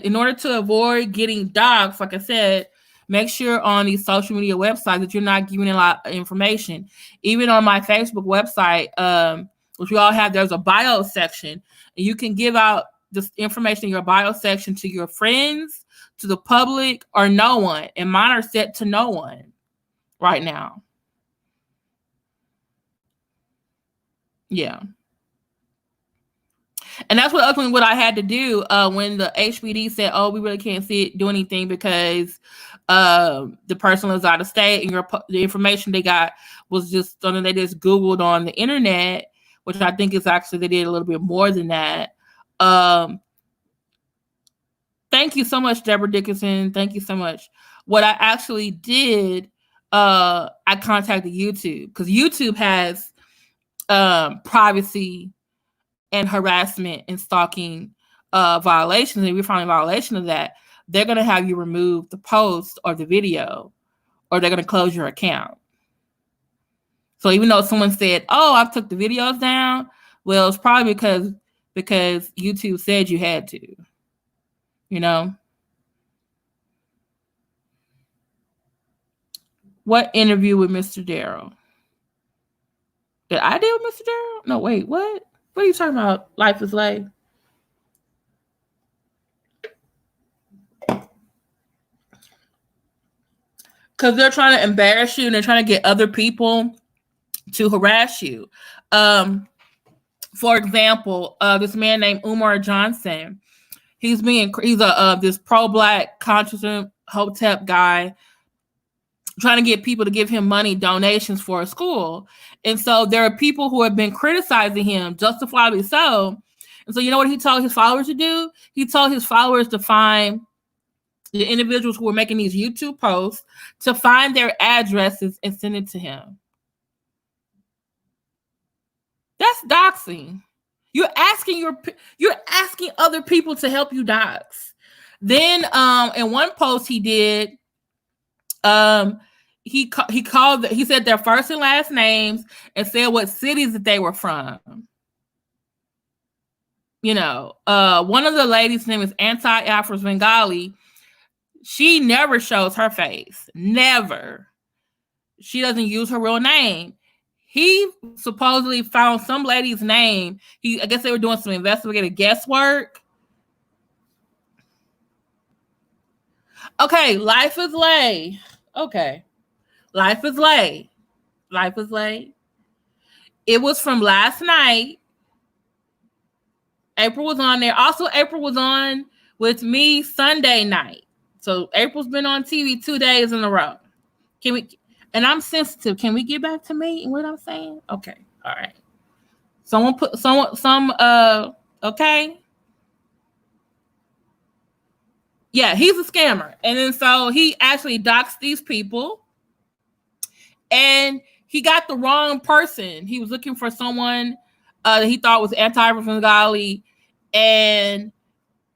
in order to avoid getting doxxed, like I said, make sure on these social media websites that you're not giving a lot of information. Even on my Facebook website, which we all have, there's a bio section, and you can give out this information in your bio section to your friends, to the public, or no one. And mine are set to no one right now. Yeah. And that's what ultimately what I had to do when the HPD said, "Oh, we really can't do anything because the person was out of state, and the information they got was just something they just Googled on the internet," which I think is actually they did a little bit more than that. Thank you so much, Deborah Dickinson. Thank you so much. What I actually did, I contacted YouTube because YouTube has privacy and harassment and stalking violations, and if you're finding a violation of that, they're going to have you remove the post or the video, or they're going to close your account. So even though someone said, "Oh, I've took the videos down," well, it's probably because YouTube said you had to. You know? What interview with Mr. Darryl? Did I deal with Mr. Darryl? No, wait, what? What are you talking about? Life is Life. Because they're trying to embarrass you and they're trying to get other people to harass you. For example, this man named Umar Johnson, he's this pro-black conscious hotep guy trying to get people to give him money donations for a school. And so there are people who have been criticizing him, justifiably so. And so you know what he told his followers to do? He told his followers to find the individuals who were making these YouTube posts, to find their addresses and send it to him. That's doxing. You're asking other people to help you dox. Then in one post he did, he said their first and last names and said what cities that they were from. You know, one of the ladies' name is Anti-Afro Bengali. She never shows her face. Never. She doesn't use her real name. He supposedly found some lady's name. I guess they were doing some investigative guesswork. Okay, Life is Lay. Okay. Life is Lay. Life is Lay. It was from last night. April was on there. Also, April was on with me Sunday night. So April's been on TV 2 days in a row. And I'm sensitive. Can we get back to me and what I'm saying? Okay. All right. Okay. Yeah, he's a scammer. And then so he actually doxed these people. And he got the wrong person. He was looking for someone that he thought was Anti-Afro Bengali and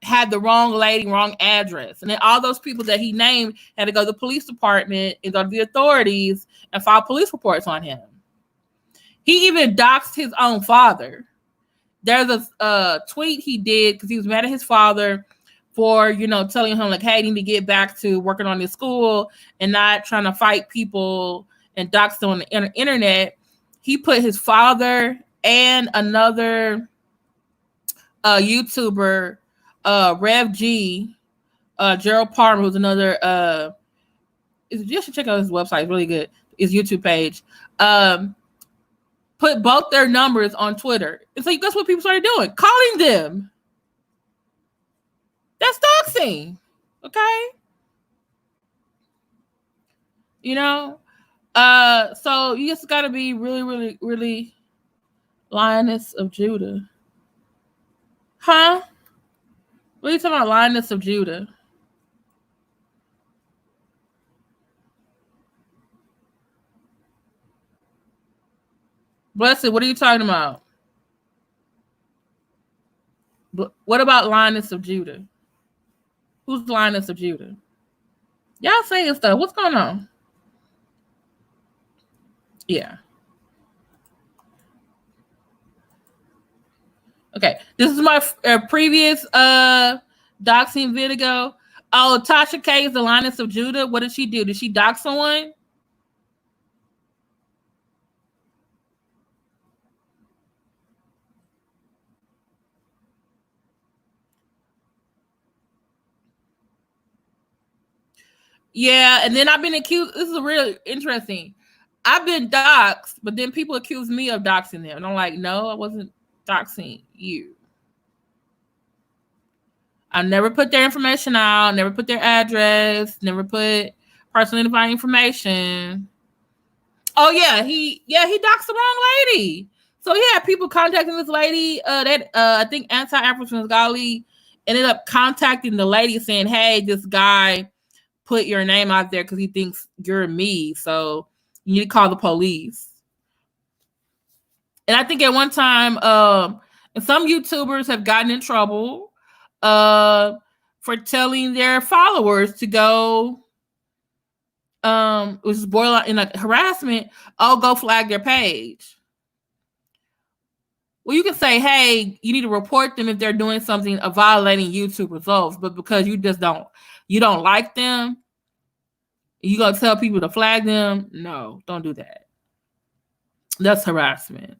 had the wrong lady, wrong address. And then all those people that he named had to go to the police department and go to the authorities and file police reports on him. He even doxed his own father. There's a tweet he did because he was mad at his father for, telling him like, hey, you need to get back to working on this school and not trying to fight people and dox them on the internet. He put his father and another YouTuber, Rev G, Gerald Palmer, who's another, you should check out his website. It's really good. His YouTube page. Put both their numbers on Twitter. And so guess what people started doing? Calling them. That's doxing. Okay? So you just got to be really, really, really Lioness of Judah. Huh? What are you talking about? Lioness of Judah. Blessed, what are you talking about? What about Lioness of Judah? Who's Lioness of Judah? Y'all saying stuff. What's going on? Yeah. Okay. This is my previous doxing video. Oh, Tasha K is the Lioness of Judah. What did she do? Did she dox someone? Yeah, and then I've been accused. This is really interesting. I've been doxed, but then people accuse me of doxing them. And I'm like, no, I wasn't doxing you. I never put their information out, never put their address, never put personal identifying information. Oh yeah, he doxed the wrong lady. So he had people contacting this lady. I think Anti-African Scholarly ended up contacting the lady saying, "Hey, this guy put your name out there because he thinks you're me. So you need to call the police." And I think at one time, and some YouTubers have gotten in trouble for telling their followers to go, which is borderline in like harassment. Oh, go flag their page. Well, you can say, hey, you need to report them if they're doing something of violating YouTube results, but because you don't like them, you gonna tell people to flag them? No, don't do that. That's harassment.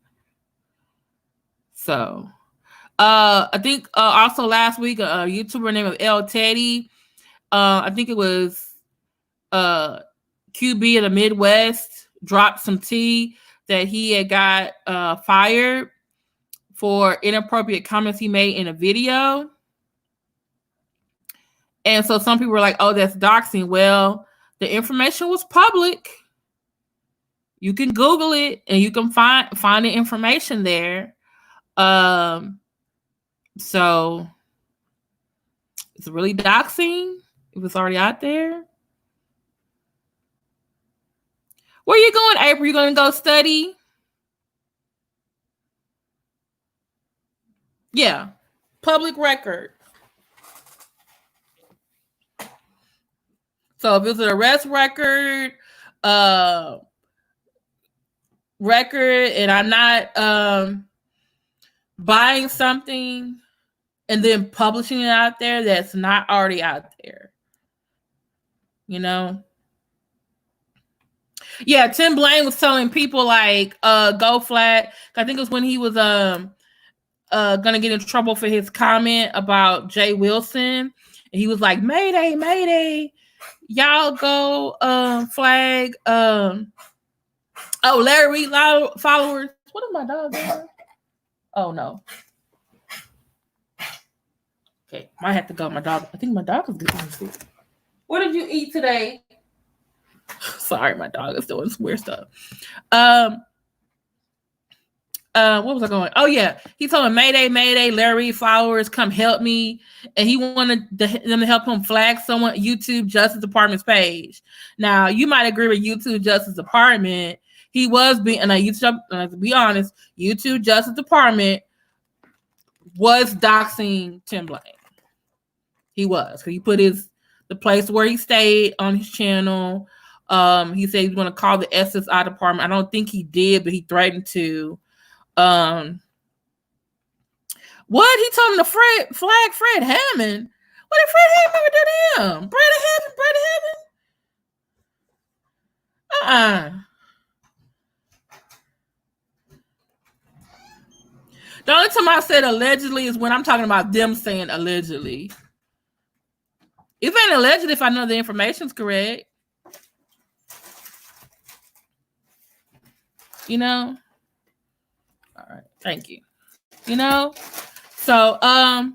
So, I think also last week a YouTuber named L Teddy, I think it was QB in the Midwest, dropped some tea that he had got fired for inappropriate comments he made in a video. And so some people were like, oh, that's doxing. Well, the information was public. You can Google it and you can find the information there. So it's really doxing if it's already out there. Where you going, April? You gonna go study? Yeah. Public record. So if it's an arrest record, and I'm not buying something and then publishing it out there that's not already out there. You know? Yeah, Tim Blaine was telling people like go flat. I think it was when he was gonna get in trouble for his comment about Jay Wilson. And he was like, Mayday, Mayday, y'all go flag Larry Reed followers. What is my dog doing? Oh no. Okay, might have to go. My dog. I think my dog is getting food. What did you eat today? Sorry, my dog is doing some weird stuff. What was I going? Oh yeah, he told him Mayday, Mayday, Larry followers, come help me, and he wanted them to help him flag someone YouTube Justice Department's page. Now you might agree with YouTube Justice Department. He was being, and to be honest, YouTube Justice Department was doxing Tim Blaine. He was. He put the place where he stayed on his channel. He said he's going to call the SSI department. I don't think he did, but he threatened to. What? He told him to flag Fred Hammond. What did Fred Hammond ever do to him? Brandon Hammond? The only time I said allegedly is when I'm talking about them saying allegedly. It ain't alleged if I know the information's correct. You know? All right. Thank you. You know? So, oh,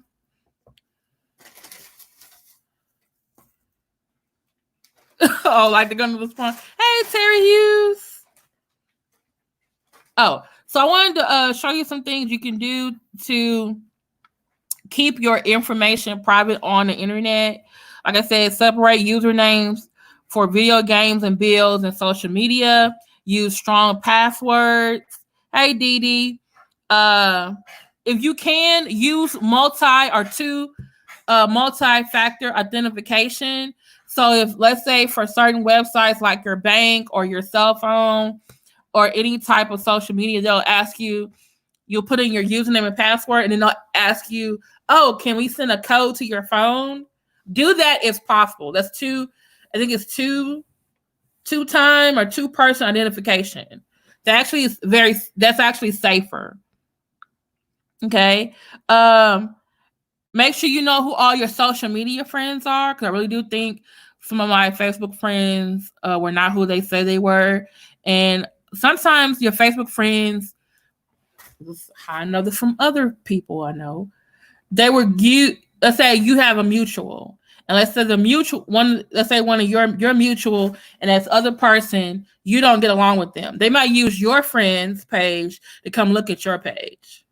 like they're going to respond. Hey, Terry Hughes. Oh, so I wanted to show you some things you can do to keep your information private on the internet. Like I said, separate usernames for video games and bills and social media. Use strong passwords. Hey, Dee Dee. If you can, use multi-factor authentication. So if, let's say, for certain websites like your bank or your cell phone or any type of social media, they'll ask you, you'll put in your username and password, and then they'll ask you, oh, can we send a code to your phone? Do that if possible. That's I think it's two-time or two-person identification. That's actually safer. Okay. Make sure you know who all your social media friends are, because I really do think some of my Facebook friends were not who they say they were. And sometimes your Facebook friends, I know this from other people I know, they were let's say you have a mutual. And let's say let's say one of your mutual and that's other person, you don't get along with them. They might use your friend's page to come look at your page.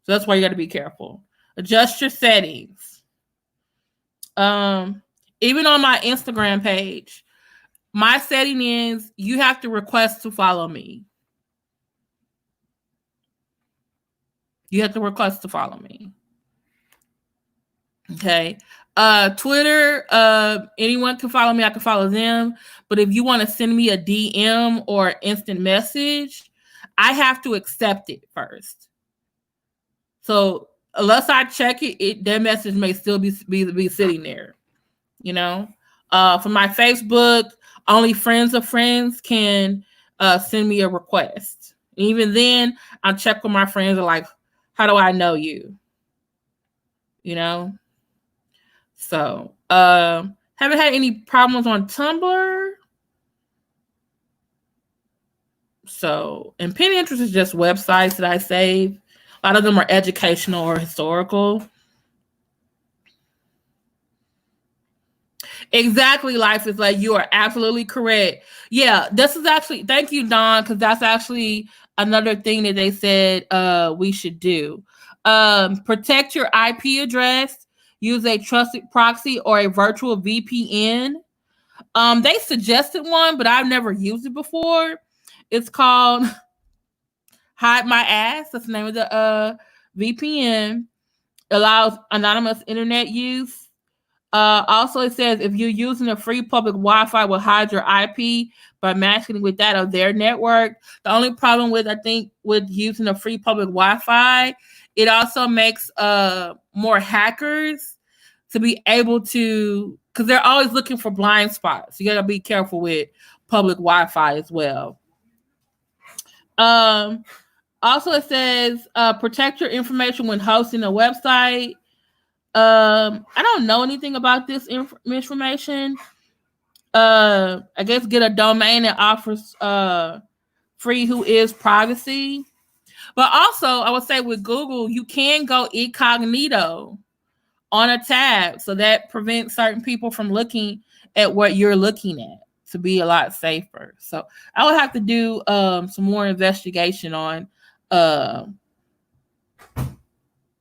So that's why you got to be careful. Adjust your settings. Even on my Instagram page, my setting is you have to request to follow me. You have to request to follow me. Okay. Twitter, anyone can follow me. I can follow them. But if you want to send me a DM or instant message, I have to accept it first. So unless I check it, that message may still be sitting there. You know, for my Facebook, only friends of friends can send me a request. And even then, I check with my friends. Like, how do I know you? You know. So, haven't had any problems on Tumblr. So, and Pinterest is just websites that I save. A lot of them are educational or historical. Exactly, Life is Like, you are absolutely correct. Yeah, this is actually, thank you, Don, because that's actually another thing that they said we should do. Protect your IP address. Use a trusted proxy or a virtual VPN. They suggested one, but I've never used it before. It's called Hide My Ass. That's the name of the VPN. Allows anonymous internet use. Also, it says if you're using a free public Wi-Fi, will hide your IP by matching with that of their network. The only problem with using a free public Wi-Fi, it also makes more hackers to be able to, because they're always looking for blind spots. You gotta be careful with public Wi-Fi as well. Also, it says protect your information when hosting a website. I don't know anything about this information. I guess get a domain that offers free Whois privacy. But also, I would say with Google, you can go incognito on a tab, so that prevents certain people from looking at what you're looking at, to be a lot safer. So I would have to do some more investigation on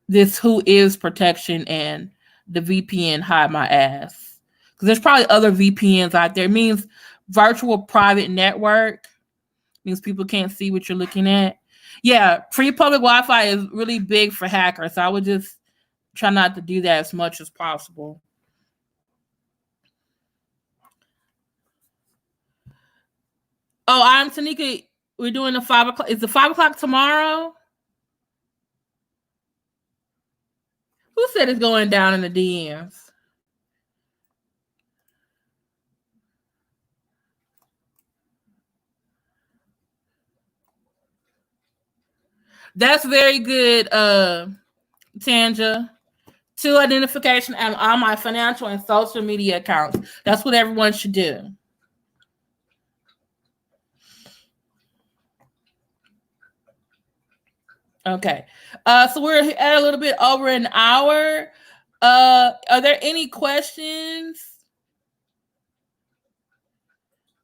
this Whois protection and the VPN Hide My Ass, because there's probably other VPNs out there. It means virtual private network. It means people can't see what you're looking at. Yeah, free public Wi-Fi is really big for hackers. So I would just try not to do that as much as possible. Oh, I'm Tanika. We're doing the 5 o'clock. Is the 5 o'clock tomorrow? Who said it's going down in the DMs? That's very good, Tanja. 2 identification and all my financial and social media accounts. That's what everyone should do. Okay. So we're at a little bit over an hour. Are there any questions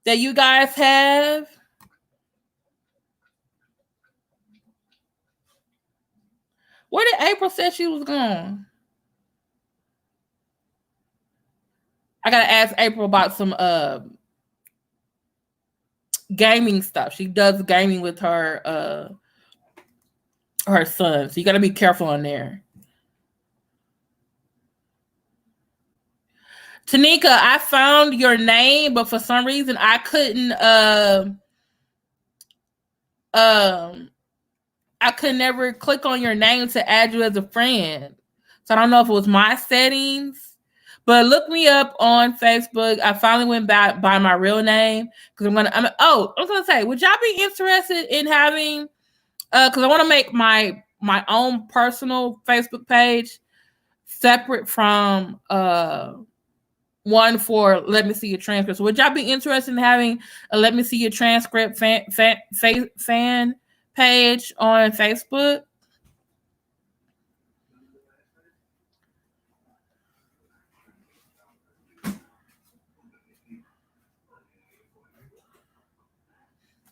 that you guys have? Where did April say she was going? I gotta ask April about some gaming stuff. She does gaming with her son, so you gotta be careful on there. Tanika, I found your name, but for some reason I couldn't I could never click on your name to add you as a friend. So I don't know if it was my settings, but look me up on Facebook. I finally went back by my real name because I was gonna say, would y'all be interested in having because I want to make my own personal Facebook page separate from one for Let Me See Your Transcript. So would y'all be interested in having a Let Me See Your Transcript fan page on Facebook?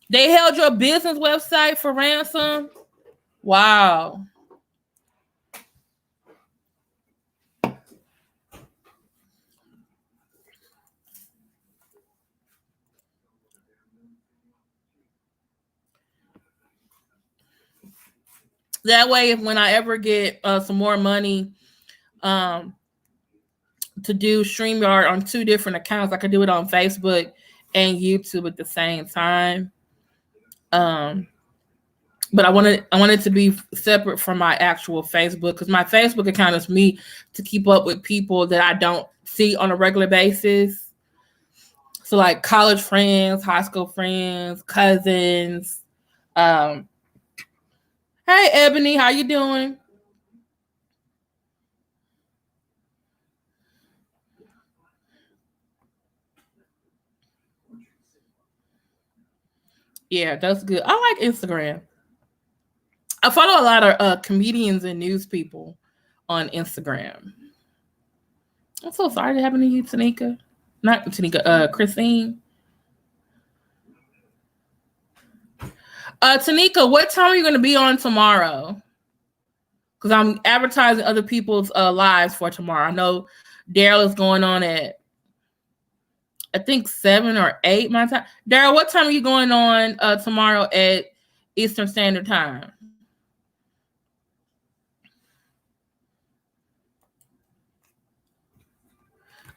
They held your business website for ransom? Wow. That way, if when I ever get some more money to do StreamYard on 2 different accounts, I can do it on Facebook and YouTube at the same time. But I wanted to be separate from my actual Facebook because my Facebook account is me to keep up with people that I don't see on a regular basis. So like college friends, high school friends, cousins. Hey Ebony, how you doing? Yeah, that's good. I like Instagram. I follow a lot of comedians and news people on Instagram. I'm so sorry to happen to you, Tanika. Not Tanika, Christine. Tanika, what time are you going to be on tomorrow? Because I'm advertising other people's lives for tomorrow. I know Darryl is going on at, I think 7 or 8 my time. Darryl, what time are you going on tomorrow at Eastern Standard Time?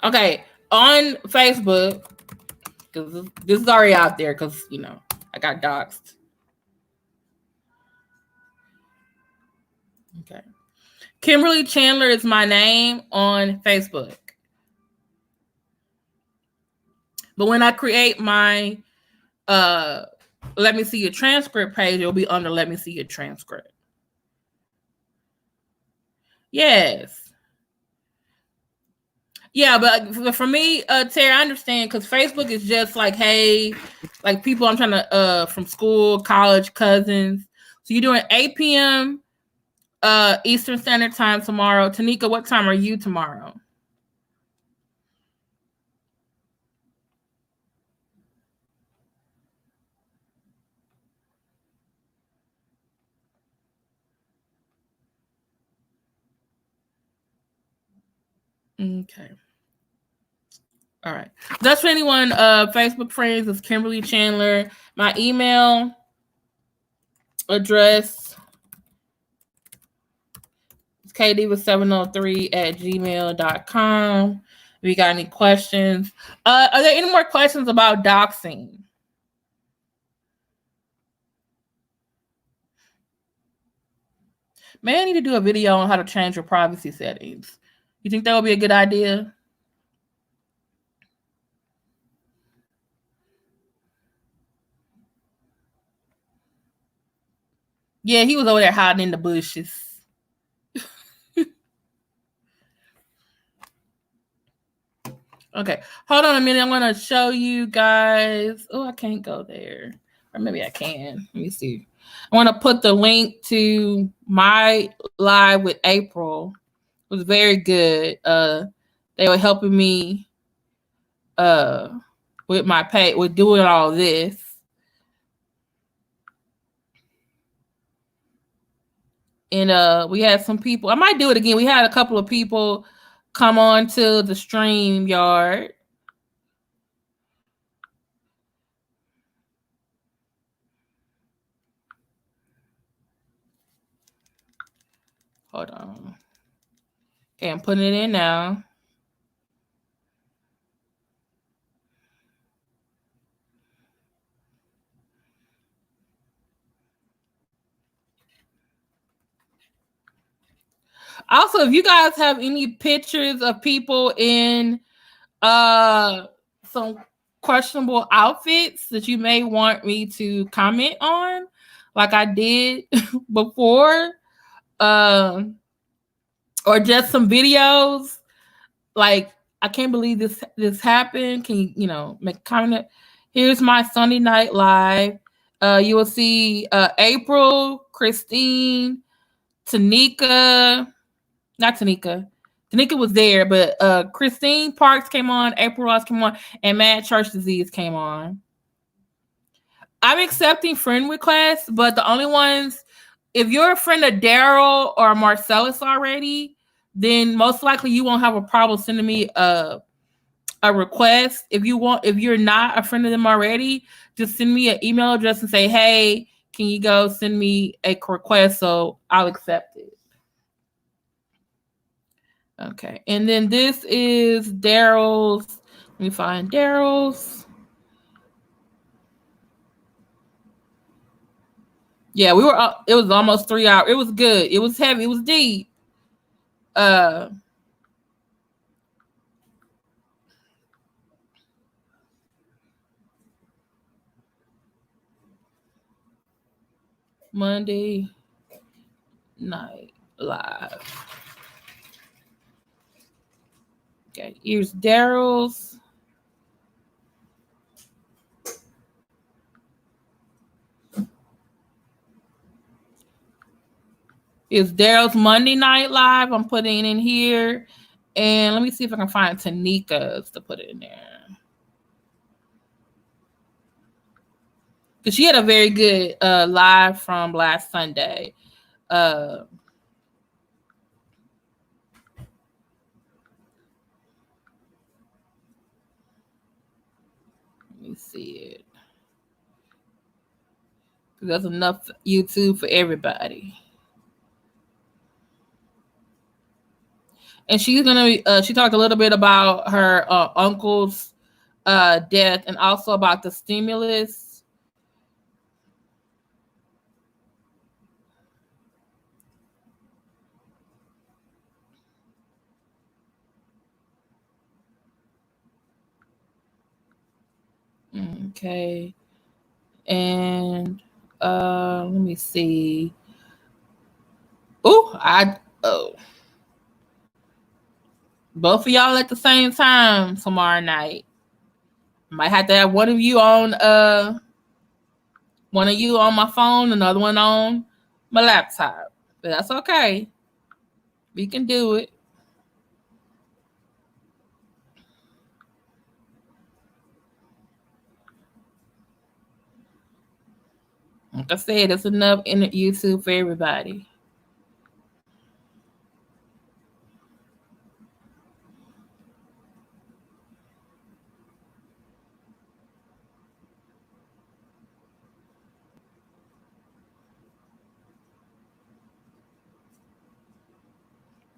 Okay, on Facebook, because this is already out there because, I got doxxed. Okay. Kimberly Chandler is my name on Facebook. But when I create my Let Me See Your Transcript page, it'll be under Let Me See Your Transcript. Yes. Yeah, but for me, Terry, I understand because Facebook is just like, hey, like people I'm trying to from school, college, cousins. So you're doing 8 p.m. Eastern Standard Time tomorrow. Tanika, what time are you tomorrow? Okay. All right. That's for anyone. Facebook friends is Kimberly Chandler. My email address is kdiva703@gmail.com. If you got any questions. Are there any more questions about doxing? May I need to do a video on how to change your privacy settings. You think that would be a good idea? Yeah, he was over there hiding in the bushes. Okay, hold on a minute. I'm going to show you guys. Oh, I can't go there. Or maybe I can. Let me see. I want to put the link to my live with April. It was very good. They were helping me with my pay, with doing all this. And we had some people. I might do it again. We had a couple of people come on to the stream yard. Hold on. Okay, I'm putting it in now. Also, if you guys have any pictures of people in some questionable outfits that you may want me to comment on, like I did before, or just some videos, like I can't believe this happened. Can you make a comment? Here's my Sunday Night Live. You will see April, Christine, Tanika. Not Tanika. Tanika was there, but Christine Parks came on, April Ross came on, and Mad Church Disease came on. I'm accepting friend requests, but the only ones, if you're a friend of Darryl or Marcellus already, then most likely you won't have a problem sending me a request. If you're not a friend of them already, just send me an email address and say, hey, can you go send me a request, so I'll accept it. Okay, and then this is Darryl's. Let me find Darryl's. Yeah, we were. It was almost 3 hours. It was good. It was heavy. It was deep. Monday Night Live. Okay, here's Darryl's. It's Darryl's Monday Night Live. I'm putting it in here. And let me see if I can find Tanika's to put it in there. Because she had a very good live from last Sunday. Let me see it. There's enough YouTube for everybody. And she's gonna she talked a little bit about her uncle's death and also about the stimulus. Okay. And let me see. Both of y'all at the same time tomorrow night. Might have to have one of you on my phone, another one on my laptop. But that's okay. We can do it. Like I said, there's enough in YouTube for everybody.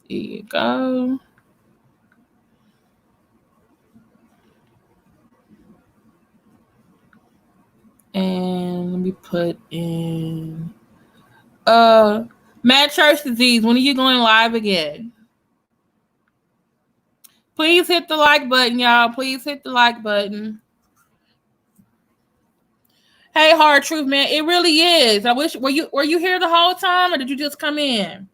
There you go. And let me put in Mad Church Disease. When are you going live again? Please hit the like button, y'all. Please hit the like button. Hey, Hard Truth, man. It really is. I wish were you here the whole time, or did you just come in?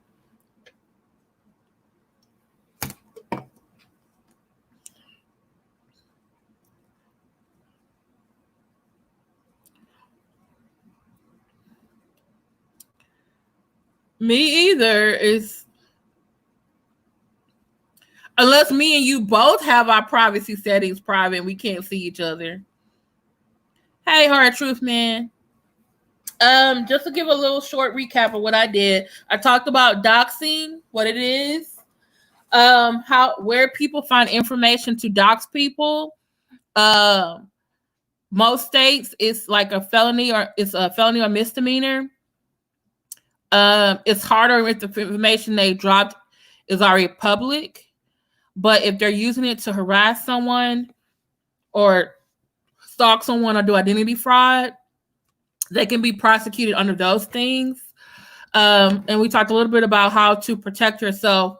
Me either. Is unless me and you both have our privacy settings private and we can't see each other. Hey, Hard Truth, man. Just to give a little short recap of what I did, I talked about doxing, what it is, how where people find information to dox people. Um, Most states it's like a felony or it's a felony or misdemeanor. It's harder if the information they dropped is already public, but if they're using it to harass someone or stalk someone or do identity fraud, they can be prosecuted under those things. And we talked a little bit about how to protect yourself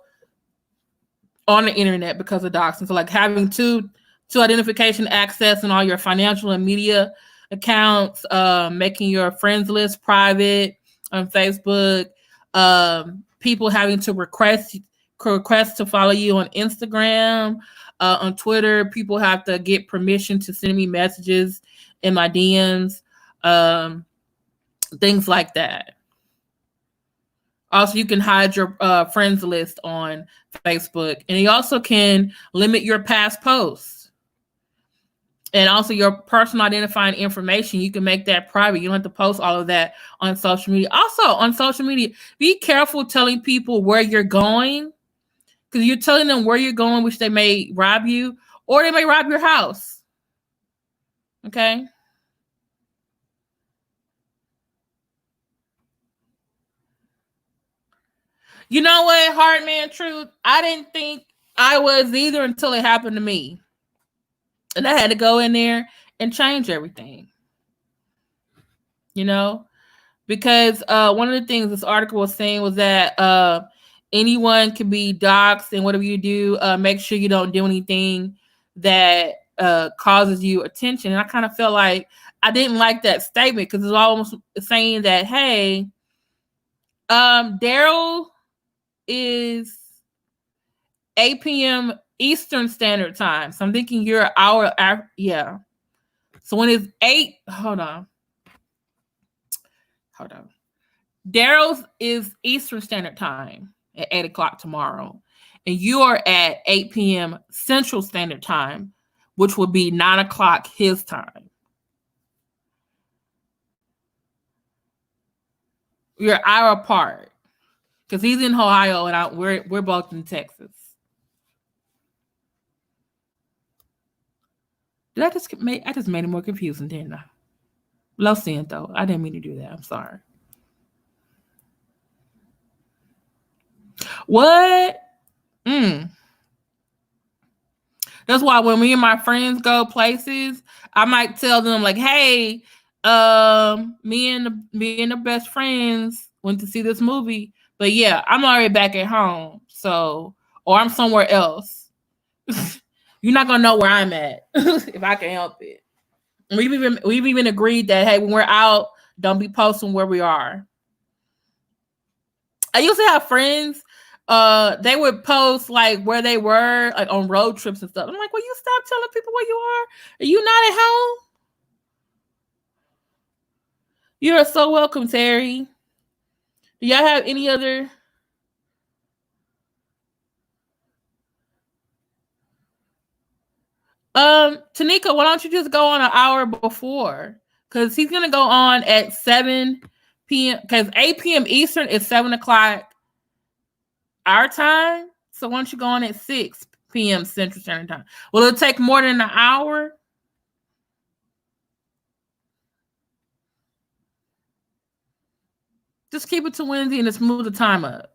on the internet because of doxing. So like having two identification access and all your financial and media accounts, making your friends list private on Facebook, people having to request to follow you on Instagram, on Twitter. People have to get permission to send me messages in my DMs, things like that. Also, you can hide your friends list on Facebook, and you also can limit your past posts. And also your personal identifying information, you can make that private. You don't have to post all of that on social media. Also, on social media, be careful telling people where you're going, because you're telling them where you're going, which they may rob you, or they may rob your house. Okay? You know what, Hard Man Truth? I didn't think I was either until it happened to me. And I had to go in there and change everything. You know? Because one of the things this article was saying was that anyone can be doxxed, and whatever you do, make sure you don't do anything that causes you attention. And I kind of felt like I didn't like that statement because it's almost saying that, hey, Darryl is 8 p.m. Eastern Standard Time. So I'm thinking you're an hour after. Yeah. So when it's 8, hold on. Darryl's is Eastern Standard Time at 8 o'clock tomorrow. And you are at 8 p.m. Central Standard Time, which would be 9 o'clock his time. You're an hour apart. Because he's in Ohio and we're both in Texas. I just made it more confusing, didn't I? Low sin though. I didn't mean to do that. I'm sorry. What? That's why when me and my friends go places, I might tell them like, "Hey, me and the best friends went to see this movie, but yeah, I'm already back at home, so or I'm somewhere else. You're not gonna know where I'm at if I can help it." We've even agreed that hey, when we're out, don't be posting where we are. I used to have friends. They would post like where they were, like on road trips and stuff. I'm like, will you stop telling people where you are? Are you not at home? You are so welcome, Terry. Do y'all have any other? Tanika, why don't you just go on an hour before? Because he's gonna go on at 7 p.m. Because 8 p.m. Eastern is 7 o'clock our time. So why don't you go on at 6 p.m. Central Standard Time? Will it take more than an hour? Just keep it to Wednesday and just move the time up.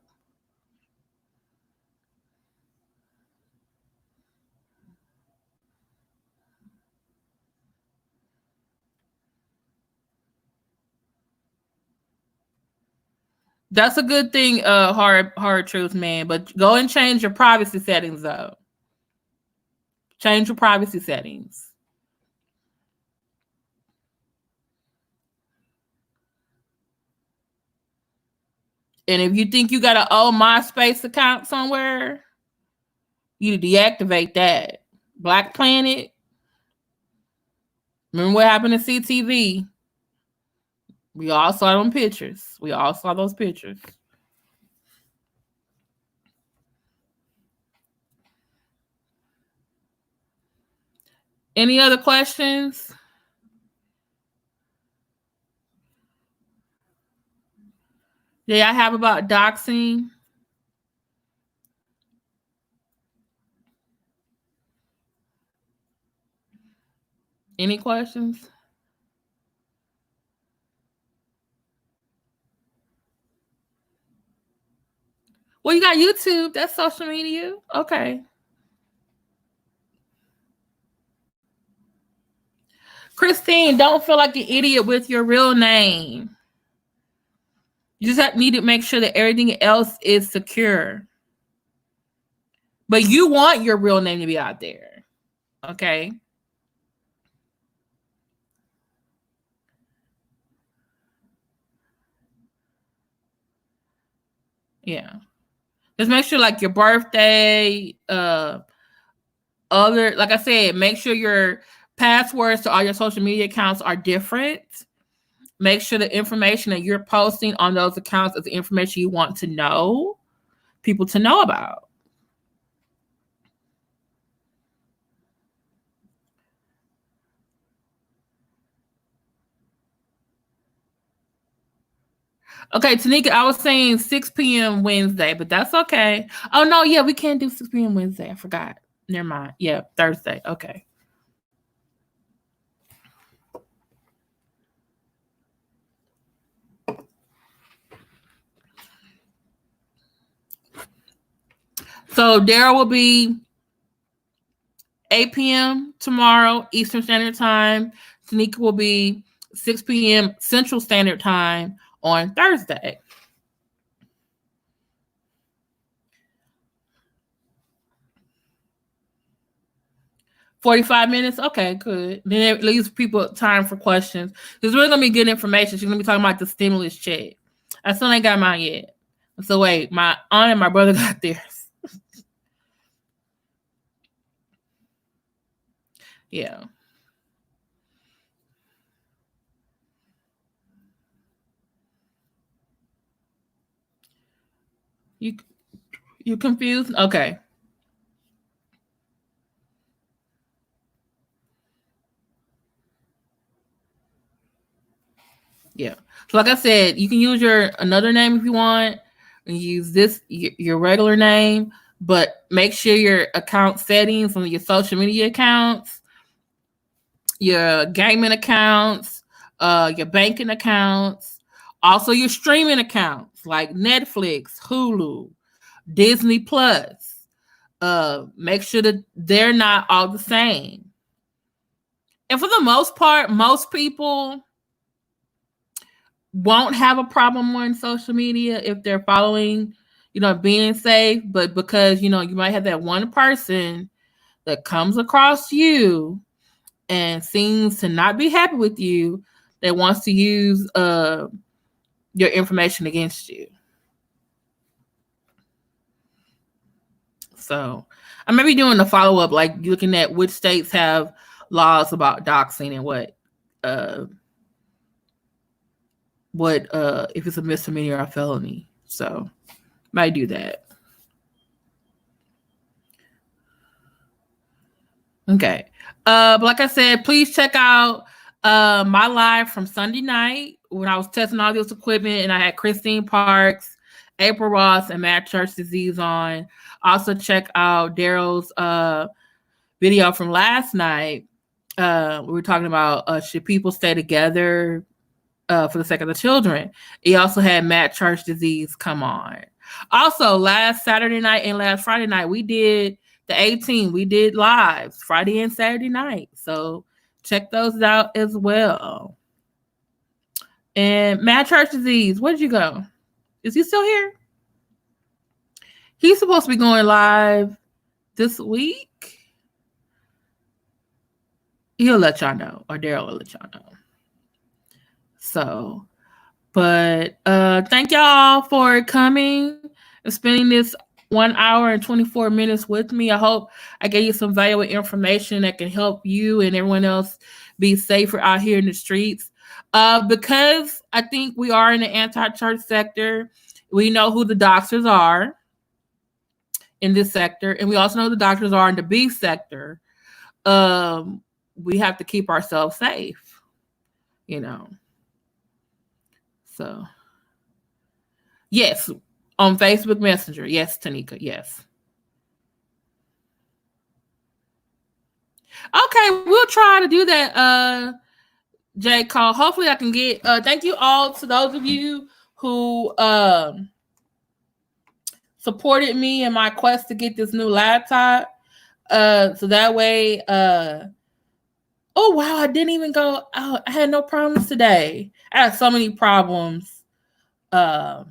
That's a good thing, hard truth, man. But go and change your privacy settings though. Change your privacy settings. And if you think you got an old MySpace account somewhere, you deactivate that. Black Planet. Remember what happened to CTV? We all saw them pictures. We all saw those pictures. Any other questions? I have about doxing? Any questions? Well, you got YouTube. That's social media. Okay. Christine, don't feel like an idiot with your real name. You just need to make sure that everything else is secure. But you want your real name to be out there. Okay. Yeah. Just make sure like your birthday, other, like I said, make sure your passwords to all your social media accounts are different. Make sure the information that you're posting on those accounts is the information you want to know, people to know about. Okay, Tanika, I was saying 6 p.m. Wednesday, but that's okay. Oh, no, yeah, we can't do 6 p.m. Wednesday. I forgot. Never mind. Yeah, Thursday. Okay. So Darryl will be 8 p.m. tomorrow, Eastern Standard Time. Tanika will be 6 p.m. Central Standard Time on Thursday. $45? Okay, good. Then it leaves people time for questions. There's really gonna be good information. She's gonna be talking about the stimulus check. I still ain't got mine yet. So wait, my aunt and my brother got theirs. Yeah. You confused? Okay. Yeah. So like I said, you can use your another name if you want, and use this your regular name, but make sure your account settings on your social media accounts, your gaming accounts, your banking accounts, also your streaming accounts like Netflix, Hulu, Disney Plus. Make sure that they're not all the same. And for the most part, most people won't have a problem on social media if they're following, being safe. But because, you might have that one person that comes across you and seems to not be happy with you that wants to use your information against you. So I may be doing a follow-up, like looking at which states have laws about doxing and what if it's a misdemeanor or a felony. So might do that. Okay. But like I said, please check out my live from Sunday night when I was testing all this equipment and I had Christine Parks, April Ross, and Matt Church Disease on. Also check out Darryl's video from last night. We were talking about should people stay together for the sake of the children. He also had Matt Church Disease come on. Also, last Saturday night and last Friday night, we did the 18. We did lives Friday and Saturday night. So check those out as well. And Matt Church Disease, where'd you go? Is he still here? He's supposed to be going live this week. He'll let y'all know, or Darryl will let y'all know. So, but thank y'all for coming and spending this 1 hour and 24 minutes with me. I hope I gave you some valuable information that can help you and everyone else be safer out here in the streets. Because I think we are in the anti-church sector, we know who the doctors are in this sector, and we also know who the doctors are in the B sector. We have to keep ourselves safe, So Yes, on Facebook Messenger. Yes, Tanika. Yes. Okay, we'll try to do that. J. Cole. Hopefully, I can get. Thank you all to those of you who supported me in my quest to get this new laptop. So that way. Oh wow, I didn't even go. Oh, I had no problems today. I had so many problems. I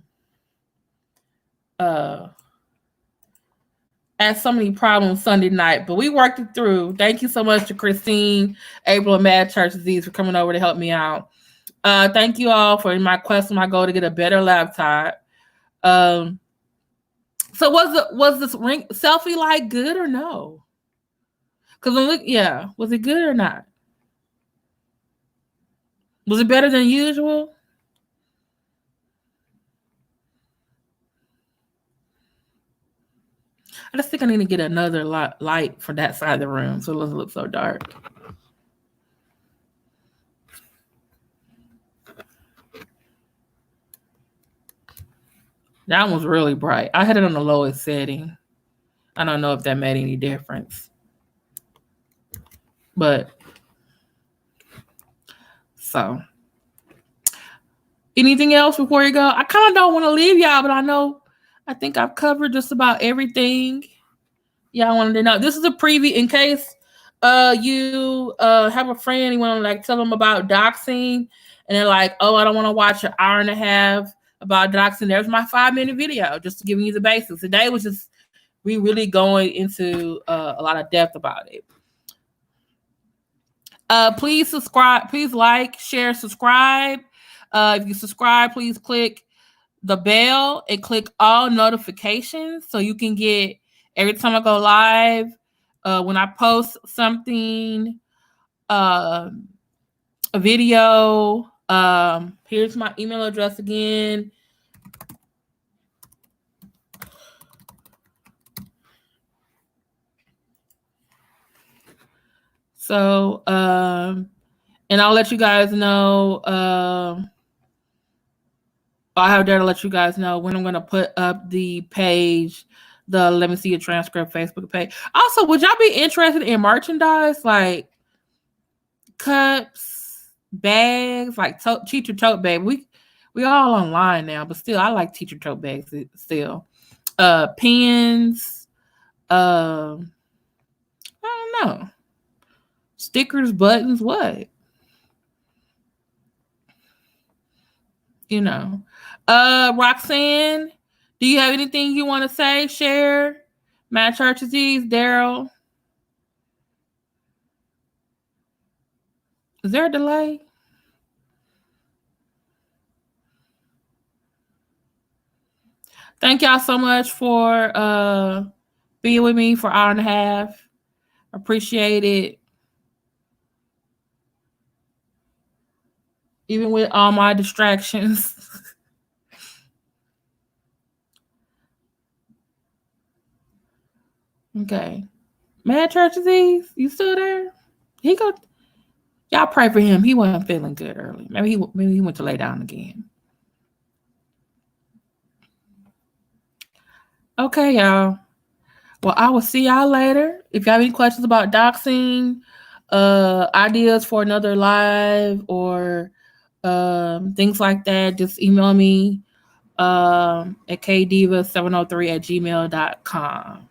had so many problems Sunday night, but we worked it through. Thank you so much to Christine, April, and Mad Church Disease for coming over to help me out. Thank you all for my quest and my goal to get a better laptop. So was this ring selfie like good or no? Because was it good or not? Was it better than usual? I just think I need to get another light for that side of the room so it doesn't look so dark. That one's really bright. I had it on the lowest setting. I don't know if that made any difference. But so anything else before you go? I kind of don't want to leave y'all, but I think I've covered just about everything y'all wanted to know. This is a preview in case you have a friend, you want to like tell them about doxing, and they're like, oh, I don't want to watch an hour and a half about doxing. There's my 5-minute video just giving you the basics. Today was just we really going into a lot of depth about it. Please subscribe. Please like, share, subscribe. If you subscribe, please click the bell and click all notifications so you can get every time I go live. When I post something, a video. Here's my email address again. So, and I'll let you guys know. I have there to let you guys know when I'm going to put up the page, the Let Me See Your Transcript Facebook page. Also, would y'all be interested in merchandise like cups, bags, like teacher tote bag? We all online now, but still, I like teacher tote bags still. Pens. I don't know. Stickers, buttons, what? You know. Roxanne, do you have anything you want to say, share? Mad Church Disease, Darryl. Is there a delay? Thank y'all so much for being with me for an hour and a half. Appreciate it. Even with all my distractions. Okay. Mad Church Disease, you still there? Y'all pray for him. He wasn't feeling good early. Maybe he went to lay down again. Okay, y'all. Well, I will see y'all later. If you have any questions about doxing, ideas for another live, or things like that, just email me at kdiva703@gmail.com.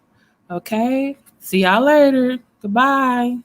Okay? See y'all later. Goodbye.